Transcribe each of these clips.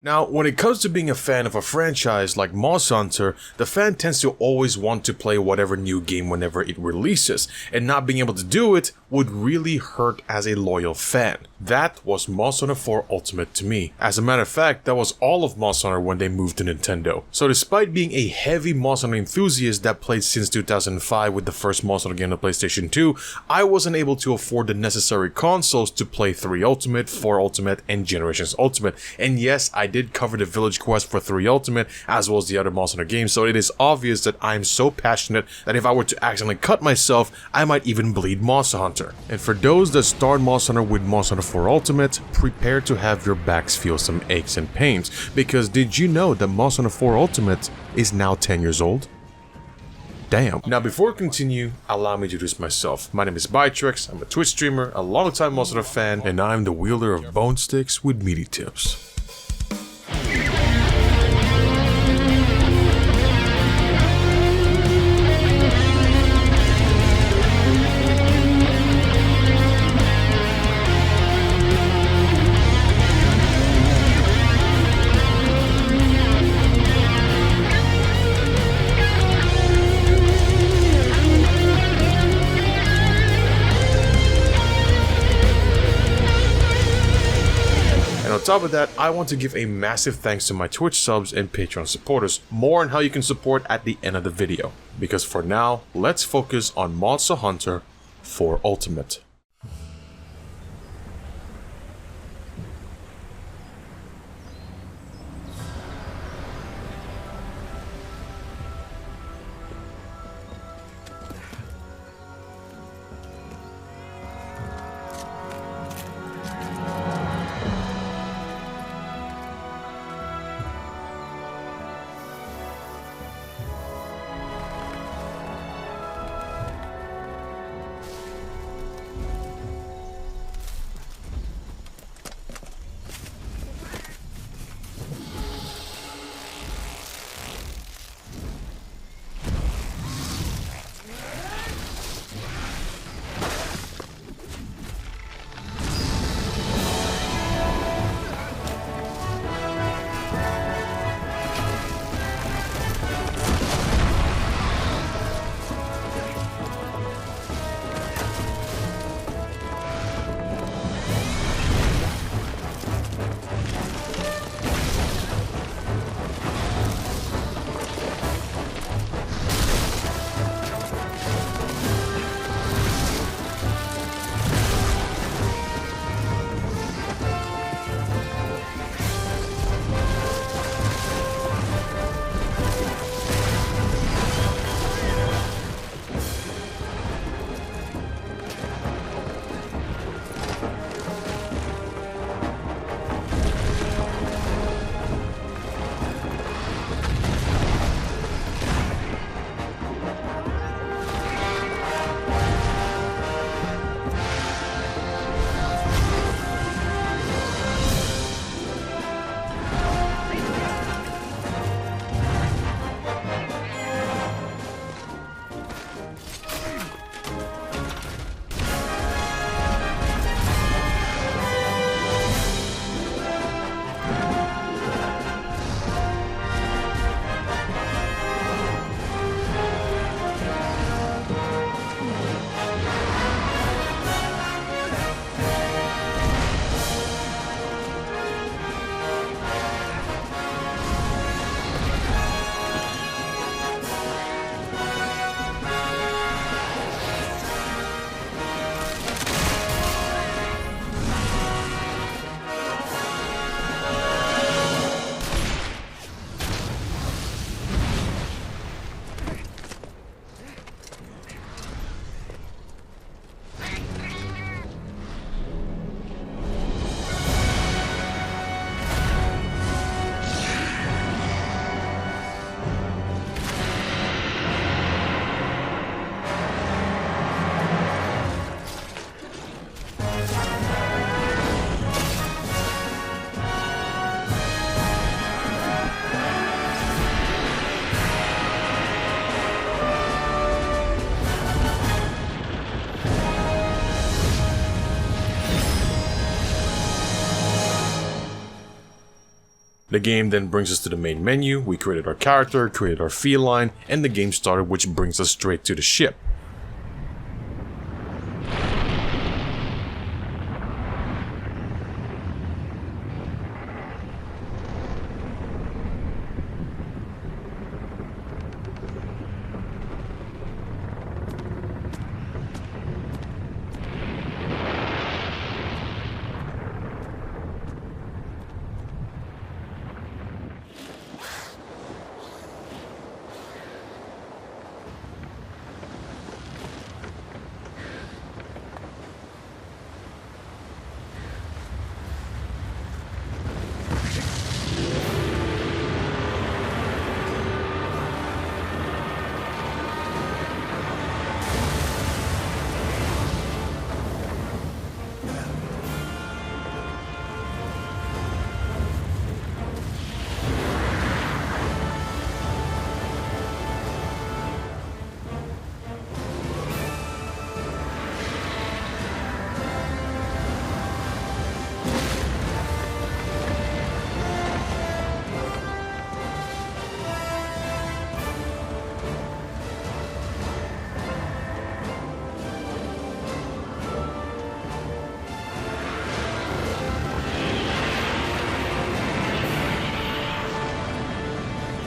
Now, when it comes to being a fan of a franchise like Monster Hunter, the fan tends to always want to play whatever new game whenever it releases, and not being able to do it would really hurt as a loyal fan. That was Monster Hunter 4 Ultimate to me. As a matter of fact, that was all of Monster Hunter when they moved to Nintendo. So despite being a heavy Monster Hunter enthusiast that played since 2005 with the first Monster Hunter game on PlayStation 2, I wasn't able to afford the necessary consoles to play 3 Ultimate, 4 Ultimate, and Generations Ultimate. And yes, I did cover the village quest for 3 Ultimate as well as the other Monster Hunter games, so it is obvious that I'm so passionate that if I were to accidentally cut myself, I might even bleed Monster Hunter. And for those that start Monster Hunter with Monster Hunter 4 Ultimate, prepare to have your backs feel some aches and pains, because did you know that Monster Hunter 4 Ultimate is now 10 years old? Damn. Now before we continue, allow me to introduce myself. My name is Tigrex, I'm a Twitch streamer, a longtime Monster Hunter fan, and I'm the wielder of bone sticks with meaty tips. On top of that, I want to give a massive thanks to my Twitch subs and Patreon supporters. More on how you can support at the end of the video. Because for now, let's focus on Monster Hunter 4 Ultimate. The game then brings us to the main menu. We created our character, created our feline, and the game started, which brings us straight to the ship.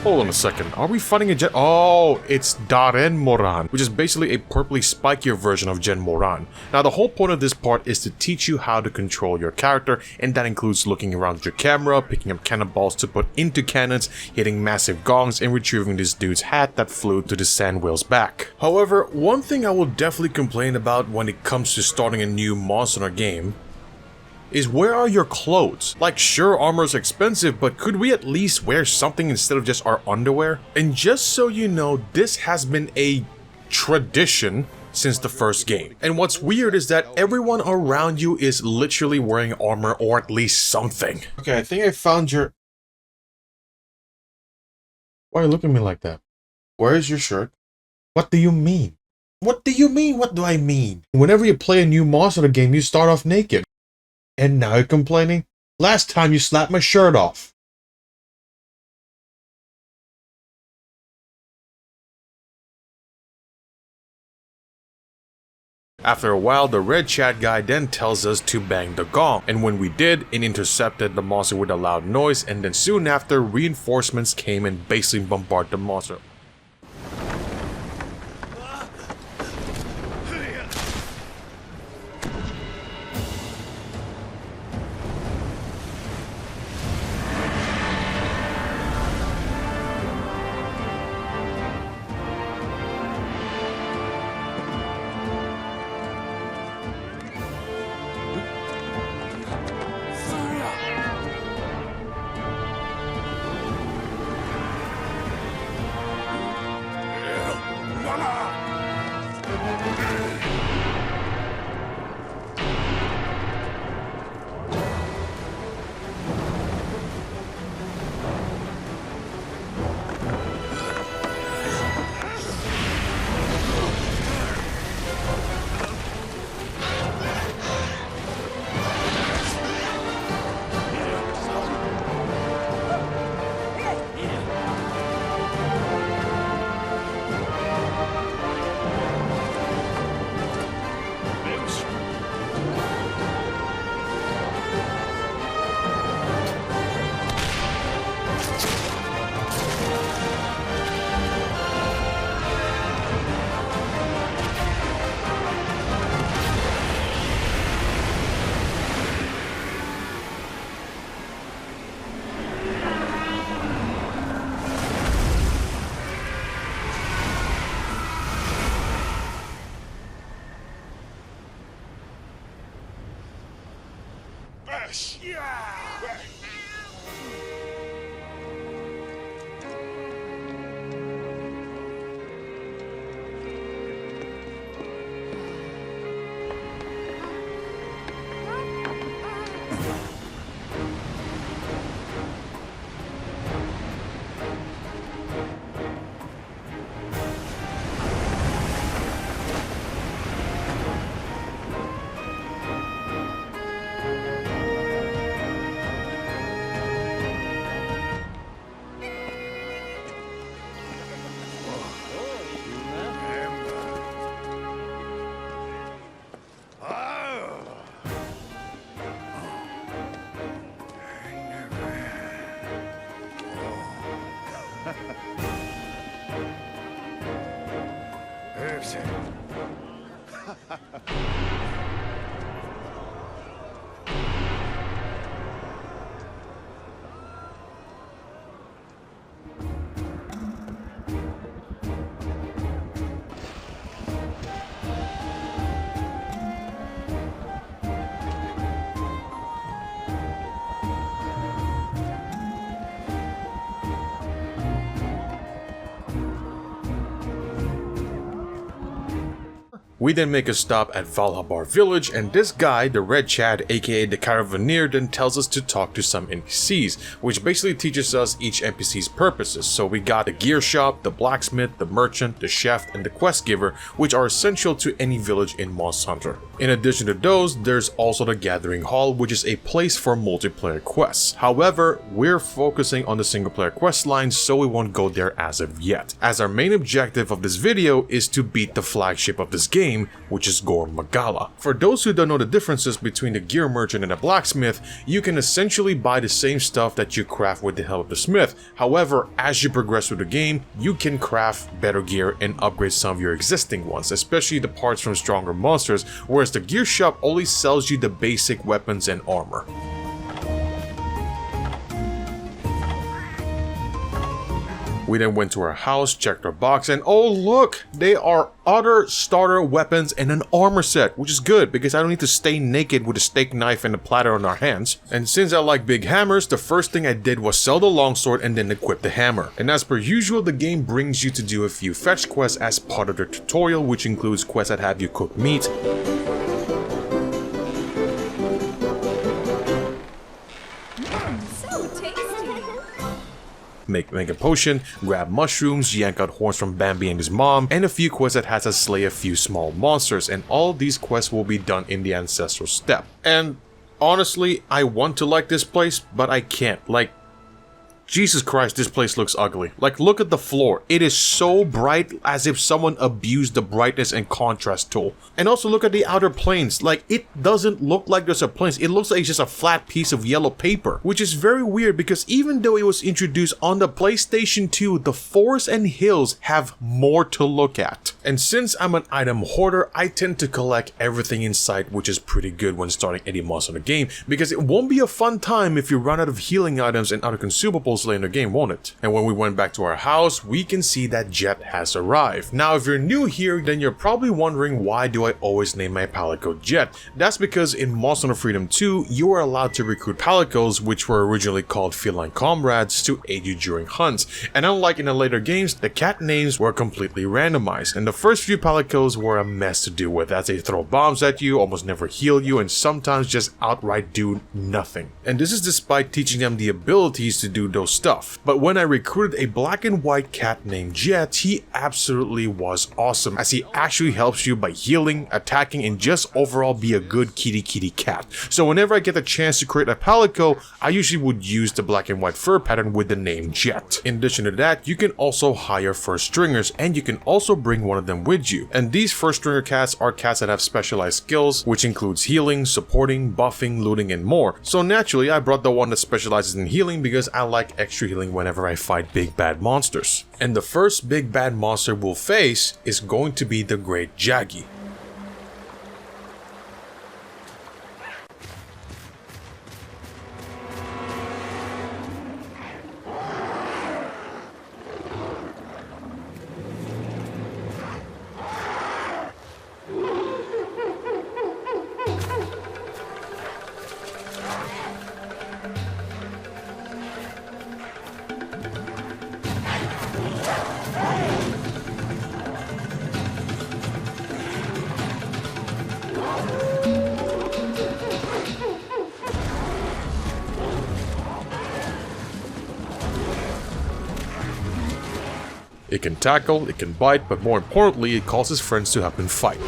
Hold on a second, are we fighting a Gen- Oh, it's Daren Moran, which is basically a purpley spikier version of Gen Moran. Now the whole point of this part is to teach you how to control your character, and that includes looking around with your camera, picking up cannonballs to put into cannons, hitting massive gongs, and retrieving this dude's hat that flew to the sand whale's back. However, one thing I will definitely complain about when it comes to starting a new monster game is where are your clothes? Like, sure, armor is expensive, but could we at least wear something instead of just our underwear? And just so you know, this has been a tradition since the first game. And what's weird is that everyone around you is literally wearing armor or at least something. Okay, I think I found your... Why are you looking at me like that? Where is your shirt? What do you mean? What do you mean? What do I mean? Whenever you play a new monster game, you start off naked. And now you're complaining? Last time you slapped my shirt off. After a while, the red chat guy then tells us to bang the gong, and when we did, it intercepted the monster with a loud noise, and then soon after, reinforcements came and basically bombarded the monster. We then make a stop at Val Habar village, and this guy, the Red Chad, aka the Caravanseer, then tells us to talk to some NPCs, which basically teaches us each NPC's purposes. So we got the gear shop, the blacksmith, the merchant, the chef, and the quest giver, which are essential to any village in Monster Hunter. In addition to those, there's also the Gathering Hall, which is a place for multiplayer quests. However, we're focusing on the single player quest line, so we won't go there as of yet, as our main objective of this video is to beat the flagship of this game, which is Gore Magala. For those who don't know the differences between the gear merchant and the blacksmith, you can essentially buy the same stuff that you craft with the help of the smith. However, as you progress through the game, you can craft better gear and upgrade some of your existing ones, especially the parts from stronger monsters, whereas the gear shop only sells you the basic weapons and armor. We then went to our house, checked our box, and oh look, they are other starter weapons and an armor set, which is good because I don't need to stay naked with a steak knife and a platter on our hands. And since I like big hammers, the first thing I did was sell the longsword and then equip the hammer. And as per usual, the game brings you to do a few fetch quests as part of the tutorial, which includes quests that have you cook meat, make a potion, grab mushrooms, yank out horns from Bambi and his mom, and a few quests that has us slay a few small monsters, and all these quests will be done in the ancestral step. And honestly, I want to like this place, but I can't. Like, Jesus Christ, this place looks ugly. Like, look at the floor. It is so bright, as if someone abused the brightness and contrast tool. And also look at the outer plains. Like, it doesn't look like there's a plains. It looks like it's just a flat piece of yellow paper, which is very weird because even though it was introduced on the PlayStation 2, the forests and hills have more to look at. And since I'm an item hoarder, I tend to collect everything in sight, which is pretty good when starting any monster in the game, because it won't be a fun time if you run out of healing items and other consumables later in the game, won't it? And when we went back to our house, we can see that Jet has arrived. Now, if you're new here, then you're probably wondering, why do I always name my Palico Jet? That's because in Monster Hunter Freedom 2, you were allowed to recruit Palicos, which were originally called feline comrades, to aid you during hunts. And unlike in the later games, the cat names were completely randomized, and the first few Palicos were a mess to deal with, as they throw bombs at you, almost never heal you, and sometimes just outright do nothing. And this is despite teaching them the abilities to do those stuff. But when I recruited a black and white cat named Jet, he absolutely was awesome, as he actually helps you by healing, attacking, and just overall be a good kitty cat. So whenever I get the chance to create a Palico, I usually would use the black and white fur pattern with the name Jet. In addition to that, you can also hire first stringers, and you can also bring one of them with you. And these first stringer cats are cats that have specialized skills, which includes healing, supporting, buffing, looting, and more. So naturally, I brought the one that specializes in healing because I like extra healing whenever I fight big bad monsters. And the first big bad monster we'll face is going to be the Great Jaggy. It can tackle, it can bite, but more importantly, it calls his friends to help him fight.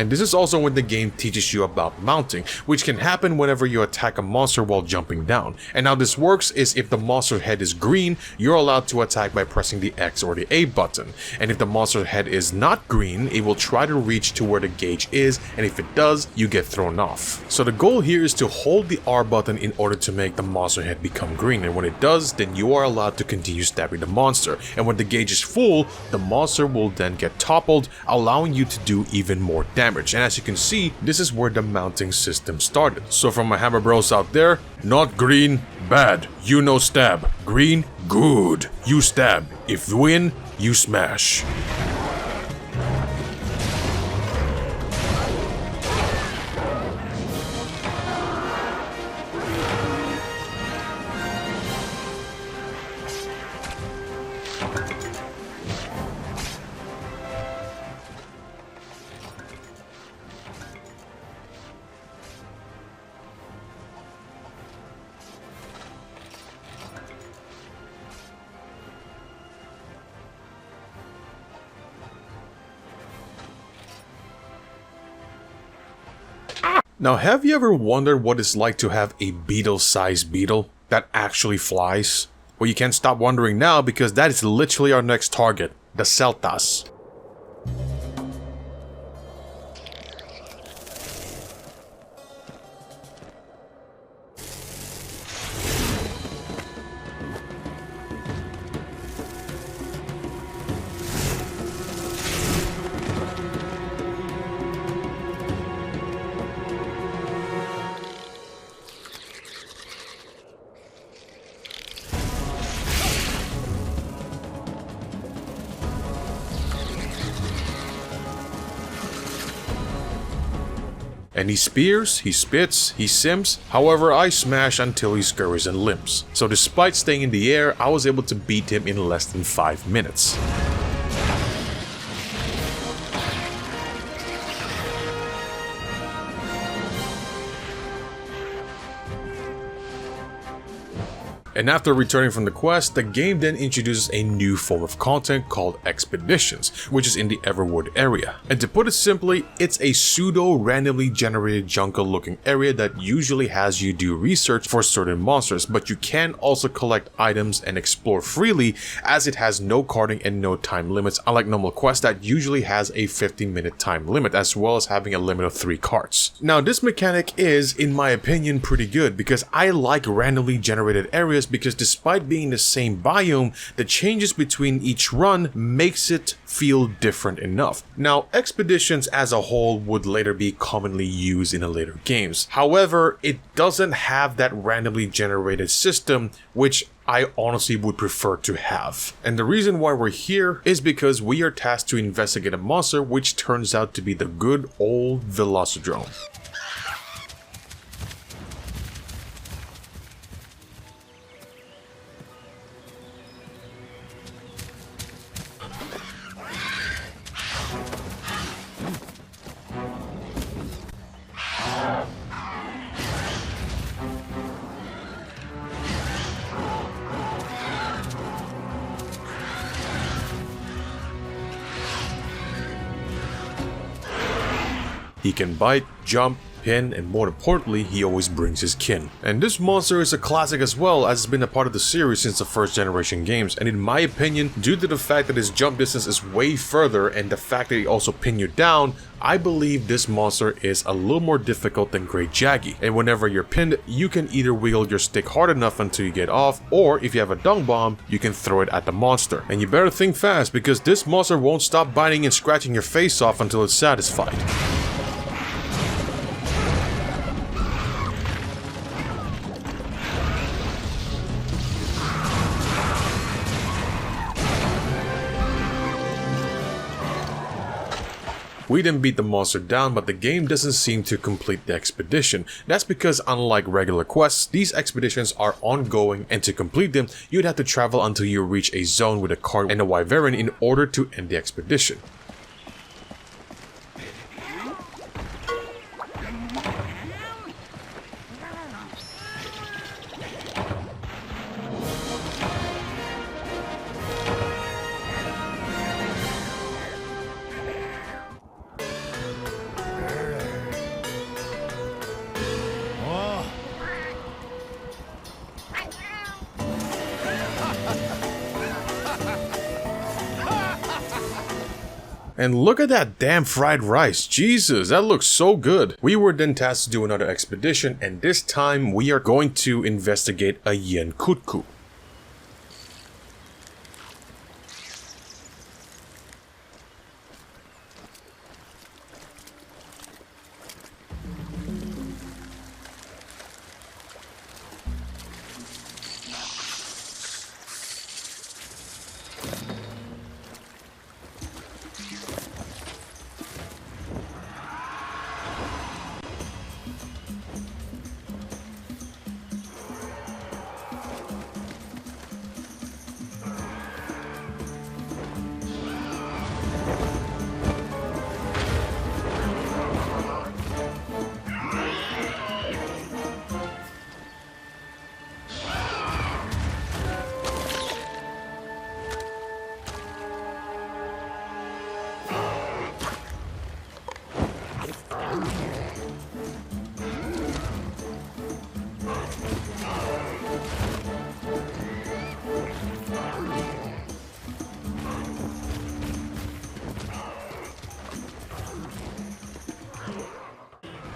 And this is also when the game teaches you about mounting, which can happen whenever you attack a monster while jumping down. And how this works is if the monster head is green, you're allowed to attack by pressing the X or the A button. And if the monster head is not green, it will try to reach to where the gauge is, and if it does, you get thrown off. So the goal here is to hold the R button in order to make the monster head become green, and when it does, then you are allowed to continue stabbing the monster. And when the gauge is full, the monster will then get toppled, allowing you to do even more damage. And as you can see, this is where the mounting system started. So from my hammer bros out there, not green, bad. You no stab. Green, good. You stab. If you win, you smash. Now, have you ever wondered what it's like to have a beetle-sized beetle that actually flies? Well, you can't stop wondering now because that is literally our next target, the Seltas. And he spears, he spits, he sims, however I smash until he scurries and limps. So despite staying in the air, I was able to beat him in less than 5 minutes. And after returning from the quest, the game then introduces a new form of content called Expeditions, which is in the Everwood area. And to put it simply, it's a pseudo-randomly generated jungle-looking area that usually has you do research for certain monsters, but you can also collect items and explore freely, as it has no carding and no time limits, unlike normal quests that usually has a 15-minute time limit, as well as having a limit of 3 carts. Now, this mechanic is, in my opinion, pretty good, because I like randomly generated areas because despite being the same biome, the changes between each run makes it feel different enough. Now, expeditions as a whole would later be commonly used in the later games. However, it doesn't have that randomly generated system, which I honestly would prefer to have. And the reason why we're here is because we are tasked to investigate a monster which turns out to be the good old Velocidrome. He can bite, jump, pin, and more importantly, he always brings his kin. And this monster is a classic as well, as it's been a part of the series since the first generation games, and in my opinion, due to the fact that his jump distance is way further and the fact that he also pin you down, I believe this monster is a little more difficult than Great Jaggy. And whenever you're pinned, you can either wiggle your stick hard enough until you get off, or if you have a dung bomb, you can throw it at the monster. And you better think fast, because this monster won't stop biting and scratching your face off until it's satisfied. We didn't beat the monster down, but the game doesn't seem to complete the expedition. That's because unlike regular quests, these expeditions are ongoing, and to complete them, you'd have to travel until you reach a zone with a cart and a wyvern in order to end the expedition. And look at that damn fried rice. Jesus, that looks so good. We were then tasked to do another expedition, and this time we are going to investigate a Yian Kut-Ku.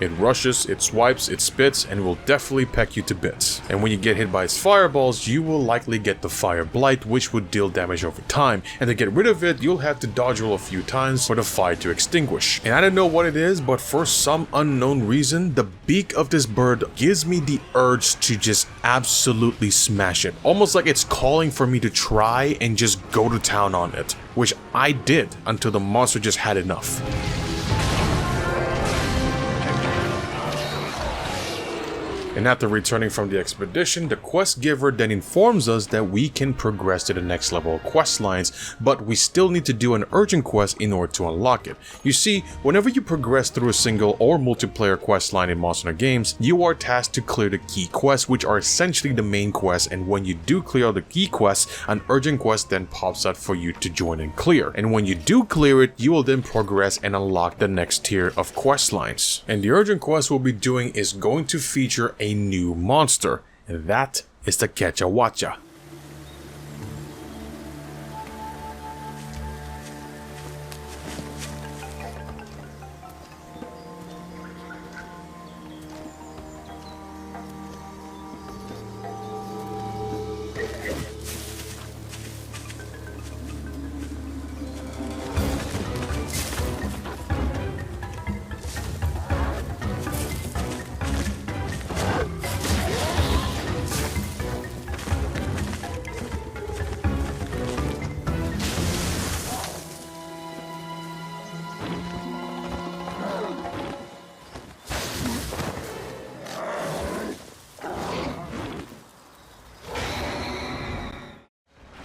It rushes, it swipes, it spits, and will definitely peck you to bits. And when you get hit by its fireballs, you will likely get the fire blight, which would deal damage over time. And to get rid of it, you'll have to dodge roll a few times for the fire to extinguish. And I don't know what it is, but for some unknown reason, the beak of this bird gives me the urge to just absolutely smash it. Almost like it's calling for me to try and just go to town on it. Which I did until the monster just had enough. And after returning from the expedition, the quest giver then informs us that we can progress to the next level of quest lines, but we still need to do an urgent quest in order to unlock it. You see, whenever you progress through a single or multiplayer quest line in Monster Hunter games, you are tasked to clear the key quests, which are essentially the main quest, and when you do clear the key quests, an urgent quest then pops out for you to join and clear. And when you do clear it, you will then progress and unlock the next tier of quest lines. And the urgent quest we'll be doing is going to feature a new monster, and that is the Kechawacha.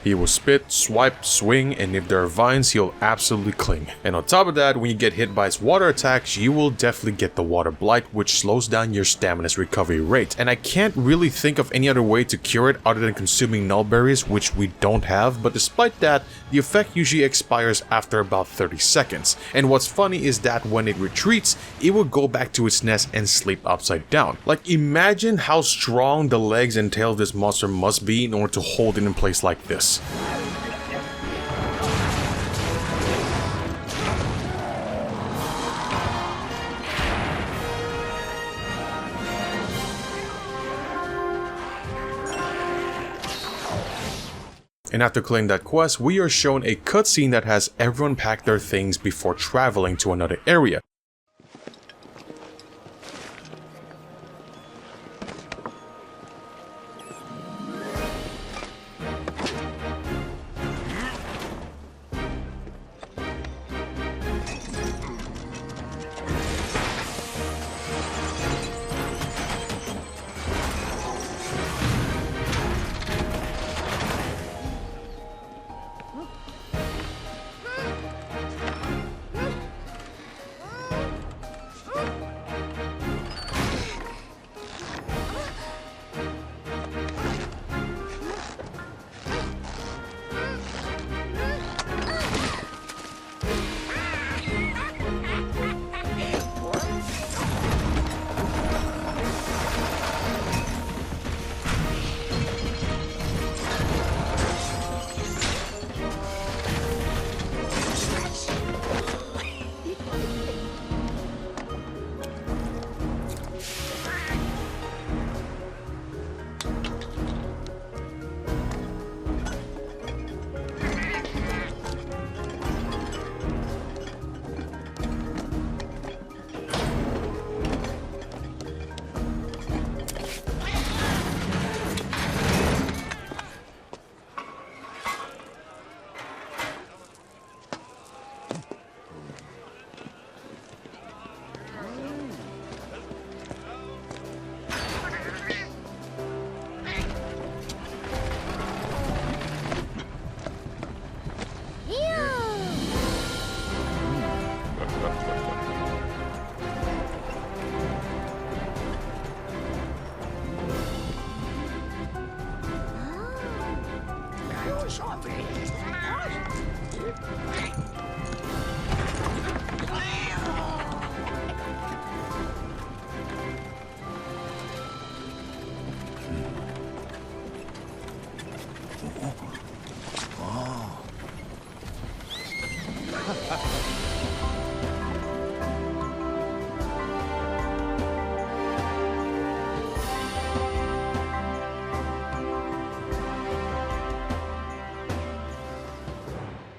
He will spit, swipe, swing, and if there are vines, he'll absolutely cling. And on top of that, when you get hit by his water attacks, you will definitely get the water blight, which slows down your stamina's recovery rate. And I can't really think of any other way to cure it other than consuming null berries, which we don't have, but despite that, the effect usually expires after about 30 seconds. And what's funny is that when it retreats, it will go back to its nest and sleep upside down. Like, imagine how strong the legs and tail of this monster must be in order to hold it in place like this. And after clearing that quest, we are shown a cutscene that has everyone pack their things before traveling to another area.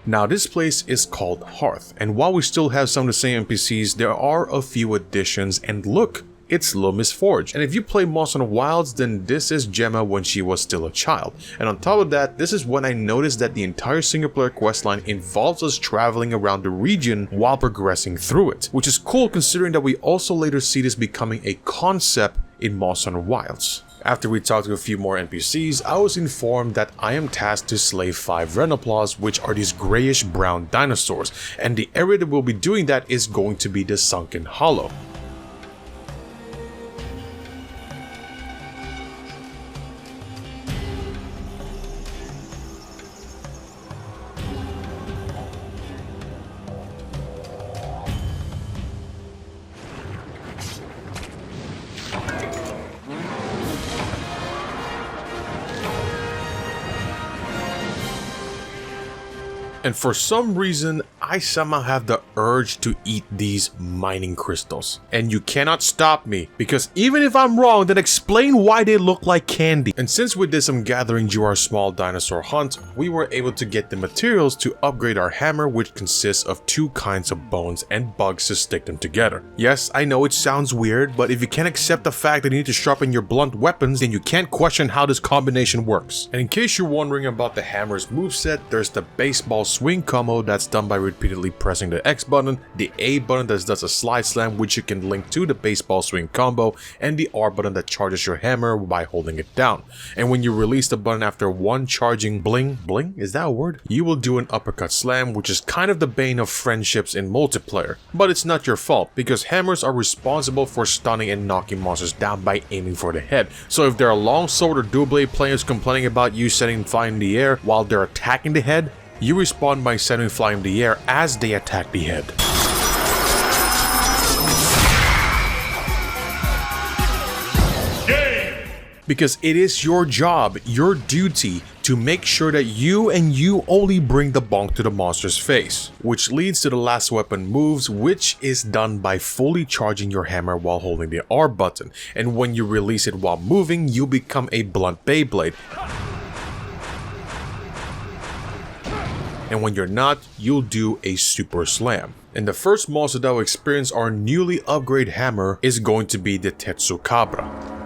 Now this place is called Harth, and while we still have some of the same NPCs, there are a few additions, and look, it's Lil Miss Forge. And if you play Monster Hunter Wilds, then this is Gemma when she was still a child. And on top of that, this is when I noticed that the entire single player questline involves us traveling around the region while progressing through it, which is cool considering that we also later see this becoming a concept in Monster Hunter Wilds. After we talked to a few more NPCs, I was informed that I am tasked to slay 5 Rhenoplas, which are these grayish brown dinosaurs, and the area that we'll be doing that is going to be the Sunken Hollow. And for some reason, I somehow have the urge to eat these mining crystals. And you cannot stop me, because even if I'm wrong, then explain why they look like candy. And since we did some gathering during our small dinosaur hunt, we were able to get the materials to upgrade our hammer, which consists of 2 kinds of bones and bugs to stick them together. Yes, I know it sounds weird, but if you can't accept the fact that you need to sharpen your blunt weapons, then you can't question how this combination works. And in case you're wondering about the hammer's moveset, there's the baseball swing combo that's done by repeatedly pressing the X button, the A button that does a slide slam which you can link to the baseball swing combo, and the R button that charges your hammer by holding it down. And when you release the button after one charging bling, is that a word? You will do an uppercut slam, which is kind of the bane of friendships in multiplayer. But it's not your fault, because hammers are responsible for stunning and knocking monsters down by aiming for the head. So if there are longsword or dual blade players complaining about you setting fly in the air while they're attacking the head, you respond by setting fly in the air as they attack the head. Because it is your job, your duty, to make sure that you and you only bring the bonk to the monster's face. Which leads to the last weapon moves, which is done by fully charging your hammer while holding the R button. And when you release it while moving, you become a blunt Beyblade. And when you're not, you'll do a super slam. And the first monster that will experience our newly upgraded hammer is going to be the Tetsukabra.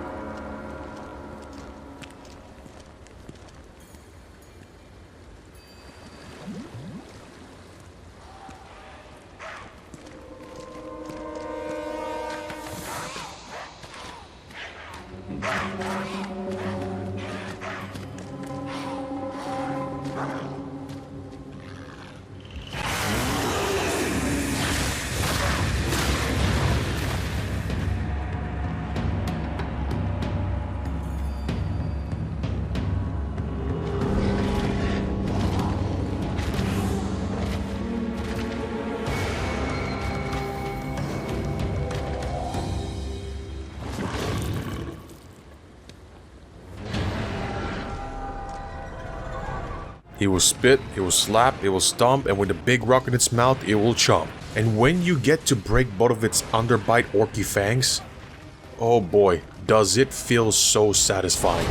It will spit, it will slap, it will stomp, and with a big rock in its mouth, it will chomp. And when you get to break both of its underbite orky fangs, oh boy, does it feel so satisfying.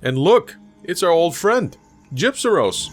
And look, it's our old friend, Gypceros.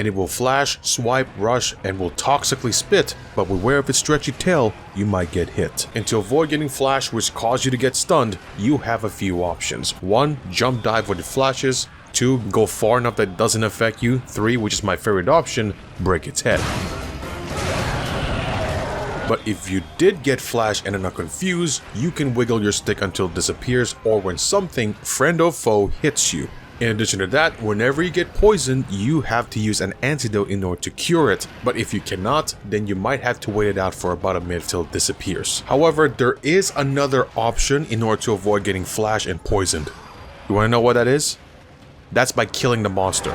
and it will flash, swipe, rush, and will toxically spit, but beware of its stretchy tail, you might get hit. And to avoid getting flash, which cause you to get stunned, you have a few options. 1. Jump dive when it flashes. 2. Go far enough that it doesn't affect you. 3, which is my favorite option, break its head. But if you did get flash and are not confused, you can wiggle your stick until it disappears or when something, friend or foe, hits you. In addition to that, whenever you get poisoned, you have to use an antidote in order to cure it, but if you cannot, then you might have to wait it out for about a minute till it disappears. However, there is another option in order to avoid getting flash and poisoned. You wanna know what that is? That's by killing the monster.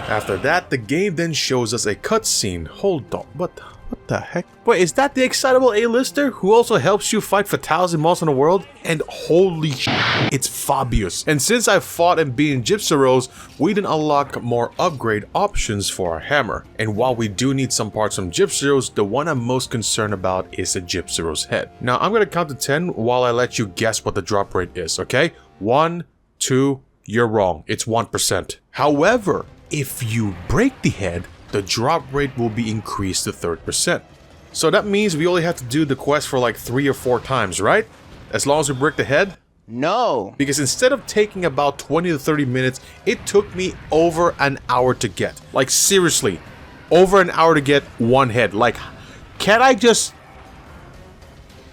After that, the game then shows us a cutscene. Hold on, what the heck? Wait, is that the excitable A-lister who also helps you fight fatalities in Monster Hunter World? And holy shit, it's Fabius. And since I fought and beat Gypceros, we didn't unlock more upgrade options for our hammer. And while we do need some parts from Gypceros, the one I'm most concerned about is the Gypceros head. Now, I'm gonna count to 10 while I let you guess what the drop rate is, okay? 1, 2, you're wrong, it's 1%. However, if you break the head, the drop rate will be increased to 30%. So that means we only have to do the quest for like 3 or 4 times, right? As long as we break the head? No. Because instead of taking about 20 to 30 minutes, it took me over an hour to get. Like seriously, over an hour to get one head. Like, can't I just...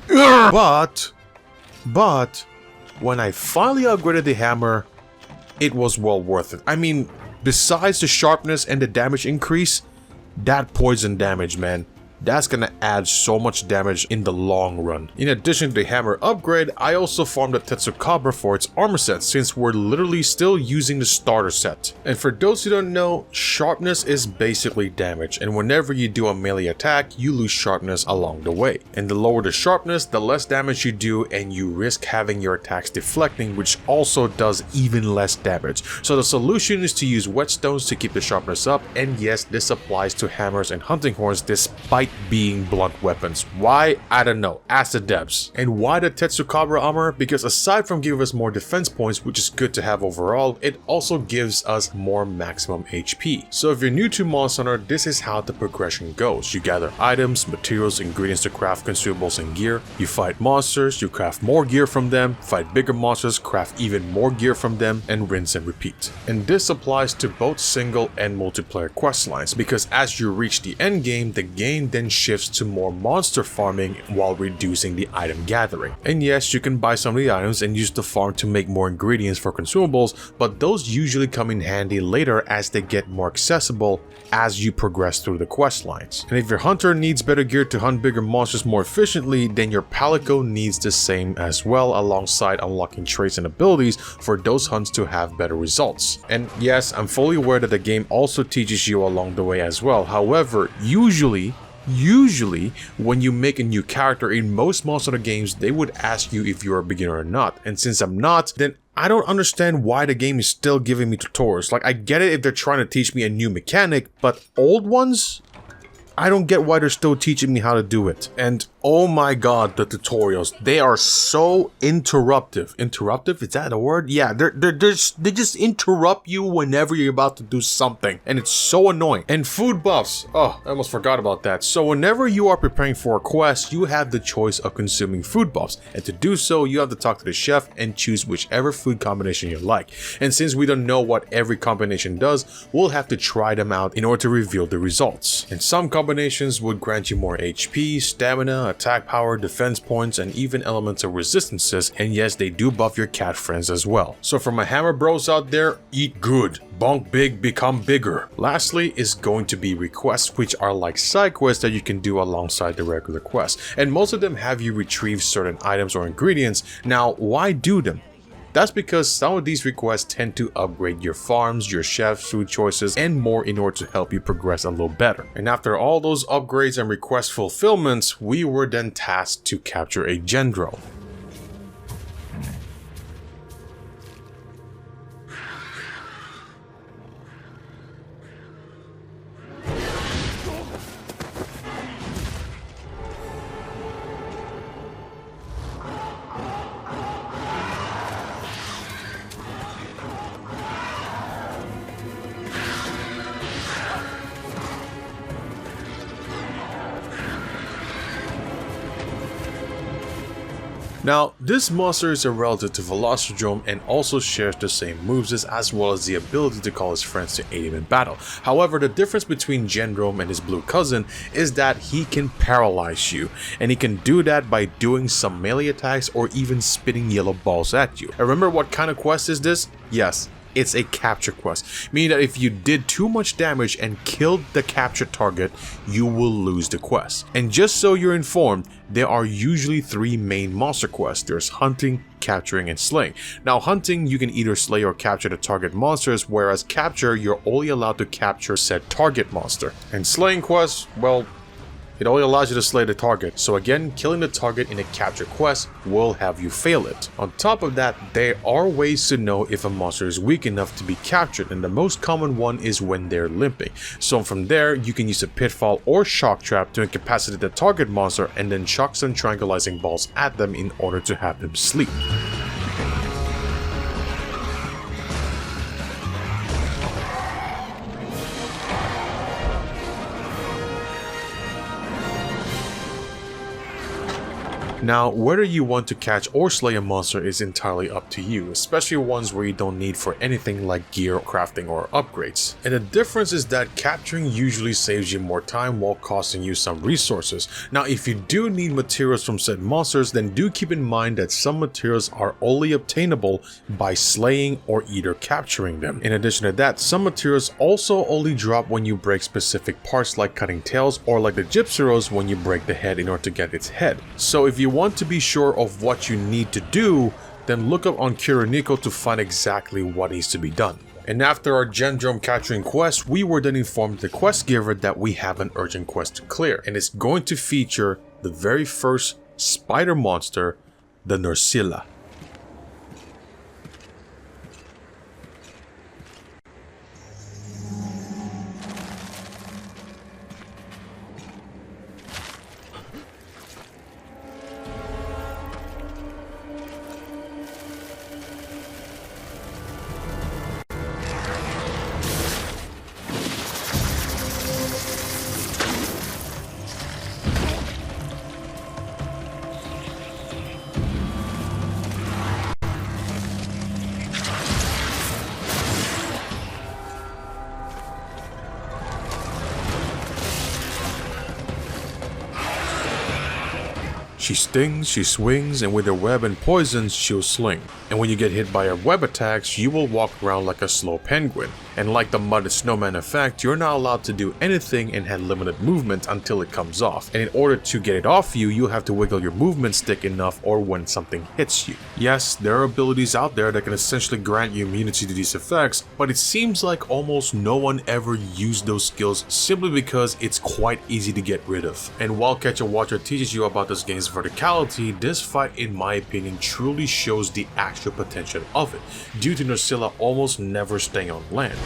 But, when I finally upgraded the hammer, it was well worth it. I mean, besides the sharpness and the damage increase, that poison damage, man, that's gonna add so much damage in the long run. In addition to the hammer upgrade, I also farmed the Tetsukabra for its armor set, since we're literally still using the starter set. And for those who don't know, sharpness is basically damage, and whenever you do a melee attack, you lose sharpness along the way. And the lower the sharpness, the less damage you do, and you risk having your attacks deflecting, which also does even less damage. So the solution is to use whetstones to keep the sharpness up, and yes, this applies to hammers and hunting horns despite being blunt weapons. Why? I don't know. Ask the devs. And why the Tetsukabra armor? Because aside from giving us more defense points, which is good to have overall, it also gives us more maximum HP. So if you're new to Monster Hunter, this is how the progression goes. You gather items, materials, ingredients to craft consumables and gear. You fight monsters, you craft more gear from them, fight bigger monsters, craft even more gear from them, and rinse and repeat. And this applies to both single and multiplayer quest lines, because as you reach the end game, the game then shifts to more monster farming while reducing the item gathering. And yes, you can buy some of the items and use the farm to make more ingredients for consumables, but those usually come in handy later as they get more accessible as you progress through the quest lines. And if your hunter needs better gear to hunt bigger monsters more efficiently, then your Palico needs the same as well, alongside unlocking traits and abilities for those hunts to have better results. And yes, I'm fully aware that the game also teaches you along the way as well. However, usually when you make a new character in most Monster Hunter games, they would ask you if you're a beginner or not, and since I'm not, then I don't understand why the game is still giving me tutorials. Like, I get it if they're trying to teach me a new mechanic, but old ones? I don't get why they're still teaching me how to do it. And oh my god, the tutorials, they are so interruptive. Interruptive? Is that a word? Yeah, they just interrupt you whenever you're about to do something, and it's so annoying. And food buffs. Oh, I almost forgot about that. So whenever you are preparing for a quest, you have the choice of consuming food buffs, and to do so, you have to talk to the chef and choose whichever food combination you like. And since we don't know what every combination does, we'll have to try them out in order to reveal the results. And some combinations would grant you more HP, stamina, attack power, defense points, and even elements of resistances, and yes, they do buff your cat friends as well. So for my hammer bros out there, eat good, bonk big, become bigger. Lastly is going to be requests, which are like side quests that you can do alongside the regular quests, and most of them have you retrieve certain items or ingredients. Now, why do them? That's because some of these requests tend to upgrade your farms, your chefs, food choices, and more in order to help you progress a little better. And after all those upgrades and request fulfillments, we were then tasked to capture a Gendro. Now, this monster is a relative to Velocidrome and also shares the same moves as well as the ability to call his friends to aid him in battle. However, the difference between Gendrome and his blue cousin is that he can paralyze you, and he can do that by doing some melee attacks or even spitting yellow balls at you. And remember what kind of quest is this? Yes, it's a capture quest, meaning that if you did too much damage and killed the captured target, you will lose the quest. And just so you're informed, there are usually 3 main monster quests. There's hunting, capturing, and slaying. Now, hunting, you can either slay or capture the target monsters, whereas capture, you're only allowed to capture said target monster. And slaying quests, well, it only allows you to slay the target, so again, killing the target in a capture quest will have you fail it. On top of that, there are ways to know if a monster is weak enough to be captured, and the most common one is when they're limping. So from there, you can use a pitfall or shock trap to incapacitate the target monster and then chuck some tranquilizing balls at them in order to have them sleep. Now, whether you want to catch or slay a monster is entirely up to you, especially ones where you don't need for anything like gear, crafting, or upgrades. And the difference is that capturing usually saves you more time while costing you some resources. Now, if you do need materials from said monsters, then do keep in mind that some materials are only obtainable by slaying or either capturing them. In addition to that, some materials also only drop when you break specific parts like cutting tails, or like the Gypceros when you break the head in order to get its head. So if you want to be sure of what you need to do, then look up on Kiriniko to find exactly what needs to be done. And after our Gendrome capturing quest, we were then informed the quest giver that we have an urgent quest to clear, and it's going to feature the very first spider monster, the Nerscylla. She stings, she swings, and with her web and poisons, she'll sling. And when you get hit by her web attacks, you will walk around like a slow penguin. And like the mudded snowman effect, you're not allowed to do anything and have limited movement until it comes off. And in order to get it off you, you'll have to wiggle your movement stick enough or when something hits you. Yes, there are abilities out there that can essentially grant you immunity to these effects, but it seems like almost no one ever used those skills simply because it's quite easy to get rid of. And while Catch a Watcher teaches you about this game's verticality, this fight in my opinion truly shows the actual potential of it, due to Nerscylla almost never staying on land.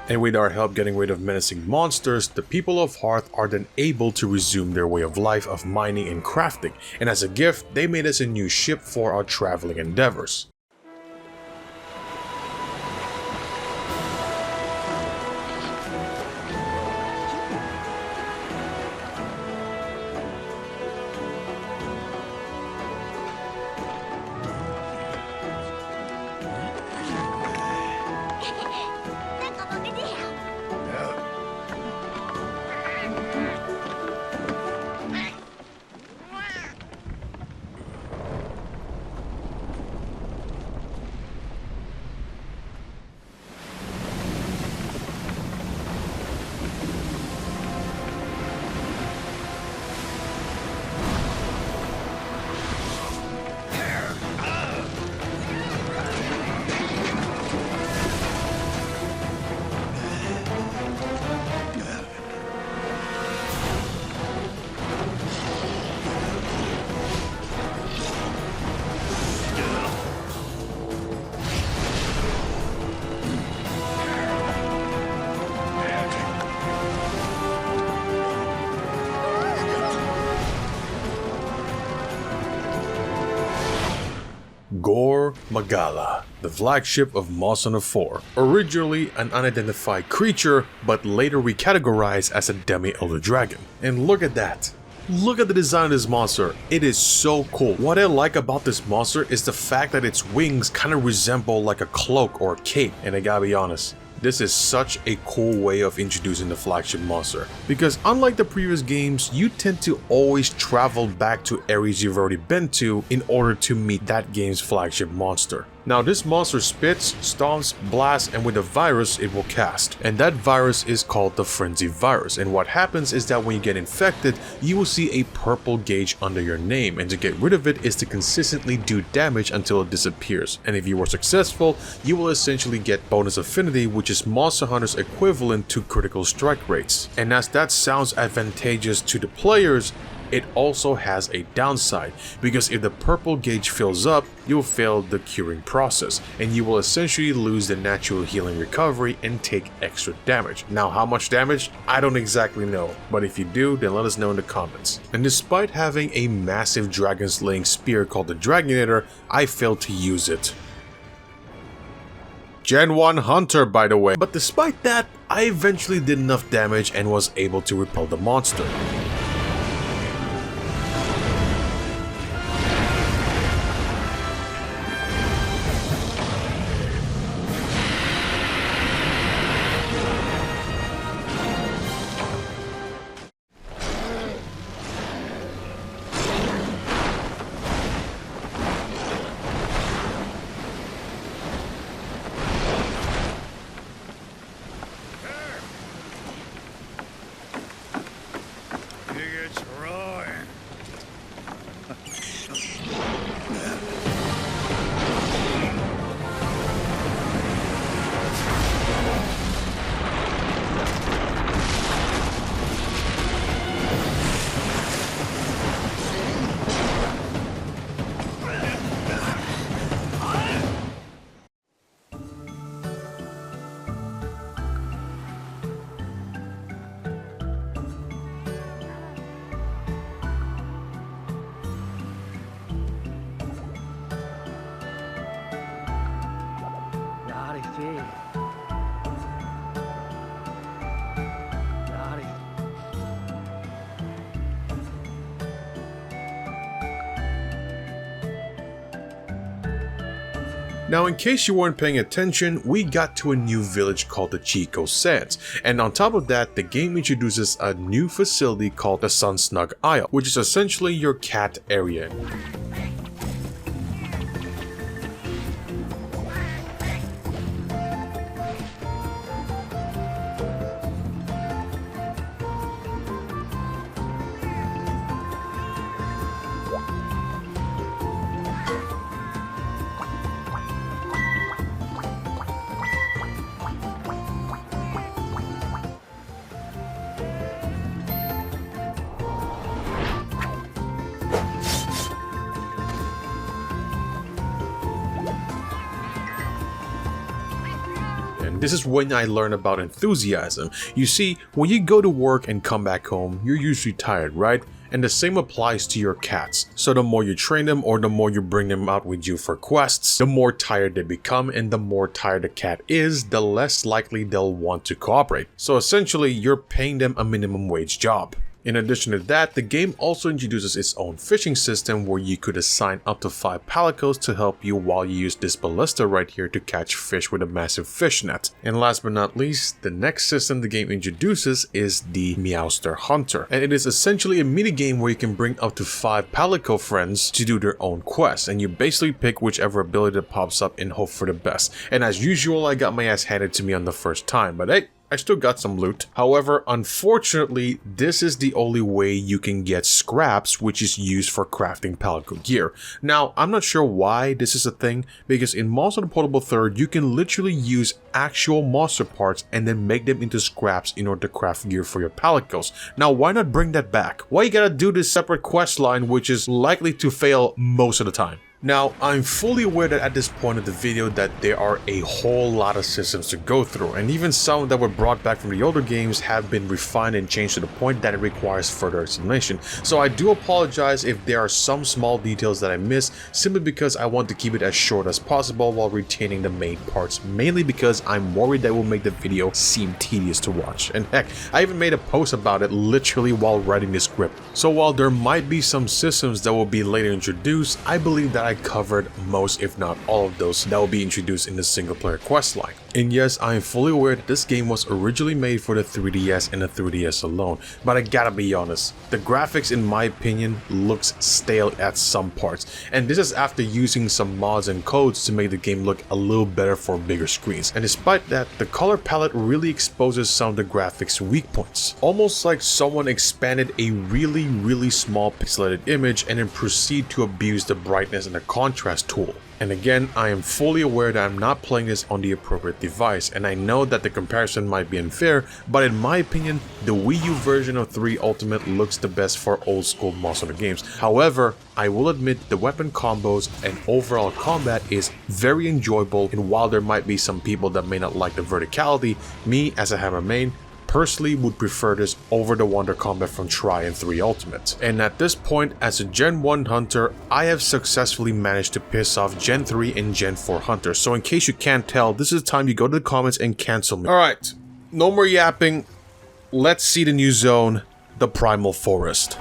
And with our help getting rid of menacing monsters, the people of Harth are then able to resume their way of life of mining and crafting, and as a gift, they made us a new ship for our traveling endeavors. Shagaru Magala, the flagship of Monster 4, originally an unidentified creature but later recategorized as a demi-elder dragon. And look at that. Look at the design of this monster, it is so cool. What I like about this monster is the fact that its wings kind of resemble like a cloak or a cape, and I gotta be honest, this is such a cool way of introducing the flagship monster, because unlike the previous games, you tend to always travel back to areas you've already been to in order to meet that game's flagship monster. Now this monster spits, stomps, blasts, and with a virus it will cast. And that virus is called the Frenzy Virus, and what happens is that when you get infected, you will see a purple gauge under your name, and to get rid of it is to consistently do damage until it disappears. And if you were successful, you will essentially get bonus affinity, which is Monster Hunter's equivalent to critical strike rates. And as that sounds advantageous to the players, it also has a downside, because if the purple gauge fills up, you'll fail the curing process, and you will essentially lose the natural healing recovery and take extra damage. Now how much damage? I don't exactly know, but if you do, then let us know in the comments. And despite having a massive dragon slaying spear called the Dragonator, I failed to use it. Gen 1 Hunter, by the way. But despite that, I eventually did enough damage and was able to repel the monster. Now in case you weren't paying attention, we got to a new village called the Chico Sands, and on top of that, the game introduces a new facility called the Sun Snug Isle, which is essentially your cat area. This is when I learned about enthusiasm. You see, when you go to work and come back home, you're usually tired, right? And the same applies to your cats. So the more you train them or the more you bring them out with you for quests, the more tired they become, and the more tired the cat is, the less likely they'll want to cooperate. So essentially, you're paying them a minimum wage job. In addition to that, the game also introduces its own fishing system where you could assign up to 5 palicos to help you while you use this ballista right here to catch fish with a massive fish net. And last but not least, the next system the game introduces is the Meowster Hunter. And it is essentially a minigame where you can bring up to 5 palico friends to do their own quests, and you basically pick whichever ability that pops up and hope for the best. And as usual, I got my ass handed to me on the first time, but hey, I still got some loot. However, unfortunately, this is the only way you can get scraps, which is used for crafting palico gear. Now, I'm not sure why this is a thing, because in Monster Hunter Portable 3rd, you can literally use actual monster parts and then make them into scraps in order to craft gear for your palicos. Now, why not bring that back? Why you gotta do this separate quest line, which is likely to fail most of the time? Now, I'm fully aware that at this point of the video that there are a whole lot of systems to go through, and even some that were brought back from the older games have been refined and changed to the point that it requires further explanation. So I do apologize if there are some small details that I missed, simply because I want to keep it as short as possible while retaining the main parts, mainly because I'm worried that it will make the video seem tedious to watch. And heck, I even made a post about it literally while writing the script. So while there might be some systems that will be later introduced, I believe that I covered most, if not all of those that will be introduced in the single player questline. And yes, I am fully aware that this game was originally made for the 3DS and the 3DS alone, but I gotta be honest, the graphics in my opinion looks stale at some parts, and this is after using some mods and codes to make the game look a little better for bigger screens. And despite that, the color palette really exposes some of the graphics weak points, almost like someone expanded a really small pixelated image and then proceed to abuse the brightness and the contrast tool. And again, I am fully aware that I'm not playing this on the appropriate device, and I know that the comparison might be unfair, but in my opinion, the Wii U version of 3 Ultimate looks the best for old school Monster Hunter games. However, I will admit the weapon combos and overall combat is very enjoyable, and while there might be some people that may not like the verticality, me as a Hammer main personally would prefer this over the Wonder Combat from Tri and 3 Ultimate. And at this point, as a Gen 1 hunter, I have successfully managed to piss off Gen 3 and Gen 4 hunters, so in case you can't tell, this is the time you go to the comments and cancel me. Alright, no more yapping, let's see the new zone, the Primal Forest.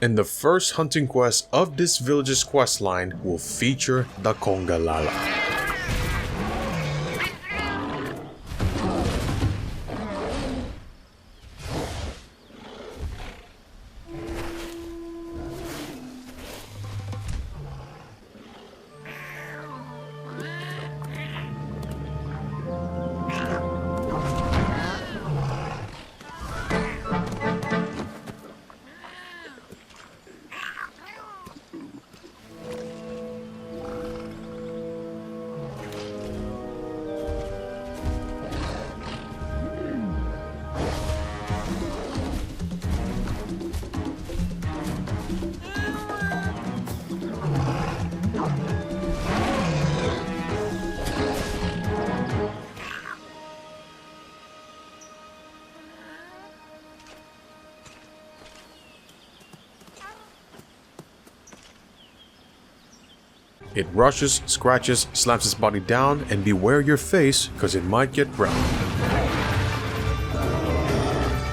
And the first hunting quest of this village's questline will feature the Congalala. It rushes, scratches, slams its body down, and beware your face, cause it might get brown.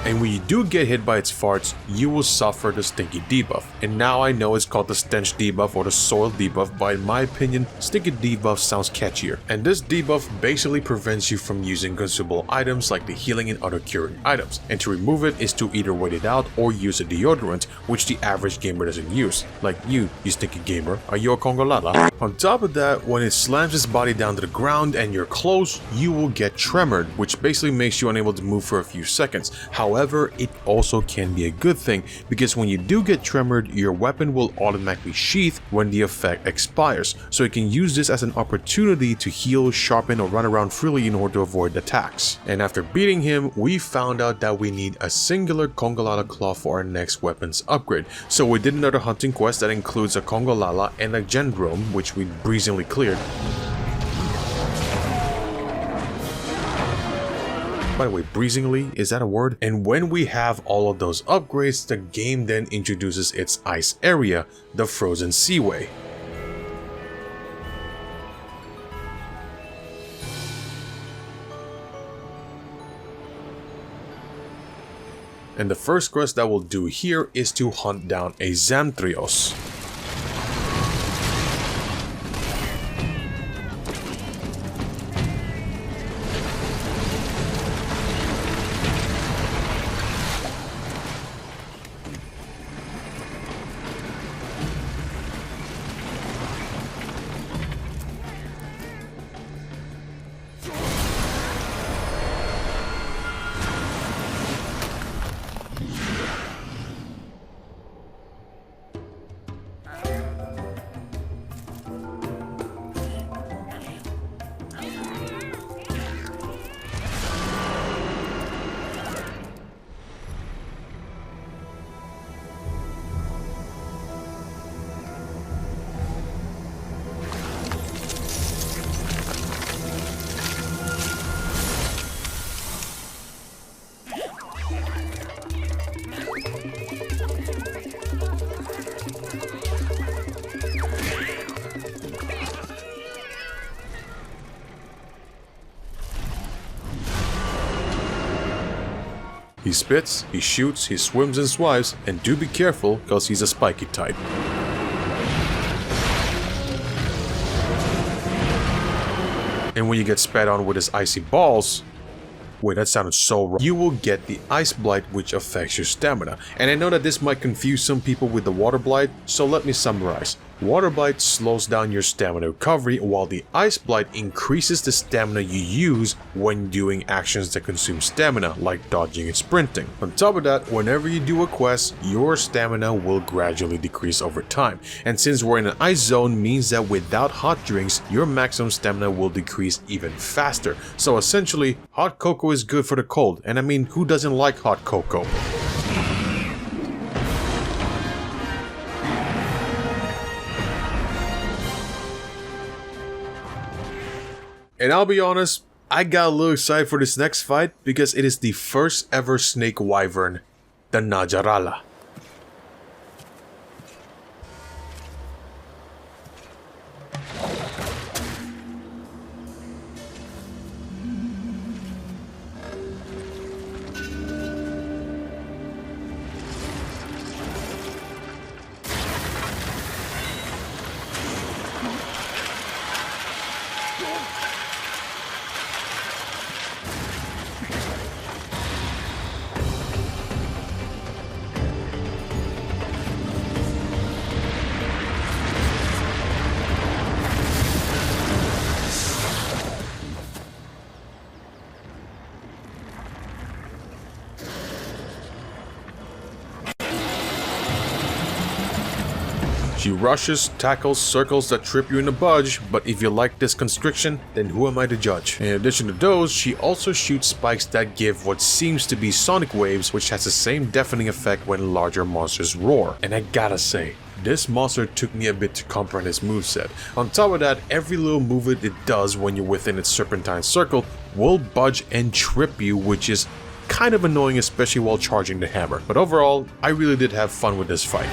And when you do get hit by its farts, you will suffer the stinky debuff. And now I know it's called the stench debuff or the soil debuff, but in my opinion, stinky debuff sounds catchier. And this debuff basically prevents you from using consumable items like the healing and other curing items. And to remove it is to either wait it out or use a deodorant, which the average gamer doesn't use. Like you stinky gamer, are you a Congalala? On top of that, when it slams its body down to the ground and you're close, you will get tremored, which basically makes you unable to move for a few seconds. However, it also can be a good thing, because when you do get tremored, your weapon will automatically sheath when the effect expires, so you can use this as an opportunity to heal, sharpen, or run around freely in order to avoid attacks. And after beating him, we found out that we need a singular Congalala claw for our next weapons upgrade, so we did another hunting quest that includes a Congalala and a Gendrome, which we breezingly cleared. By the way, breezingly, is that a word? And when we have all of those upgrades, the game then introduces its ice area, the Frozen Seaway. And the first quest that we'll do here is to hunt down a Zamtrios. He spits, he shoots, he swims and swipes, and do be careful cause he's a spiky type. And when you get spat on with his icy balls, wait, that sounded so wrong. You will get the Ice Blight, which affects your stamina. And I know that this might confuse some people with the Water Blight, so let me summarize. Water Blight slows down your stamina recovery, while the Ice Blight increases the stamina you use when doing actions that consume stamina, like dodging and sprinting. On top of that, whenever you do a quest, your stamina will gradually decrease over time. And since we're in an ice zone, means that without hot drinks, your maximum stamina will decrease even faster. So essentially, hot cocoa is good for the cold, and I mean, who doesn't like hot cocoa? And I'll be honest, I got a little excited for this next fight because it is the first ever snake wyvern, the Najarala. She rushes, tackles, circles that trip you in a budge, but if you like this constriction, then who am I to judge? In addition to those, she also shoots spikes that give what seems to be sonic waves, which has the same deafening effect when larger monsters roar. And I gotta say, this monster took me a bit to comprehend its moveset. On top of that, every little movement it does when you're within its serpentine circle will budge and trip you, which is kind of annoying, especially while charging the hammer. But overall, I really did have fun with this fight.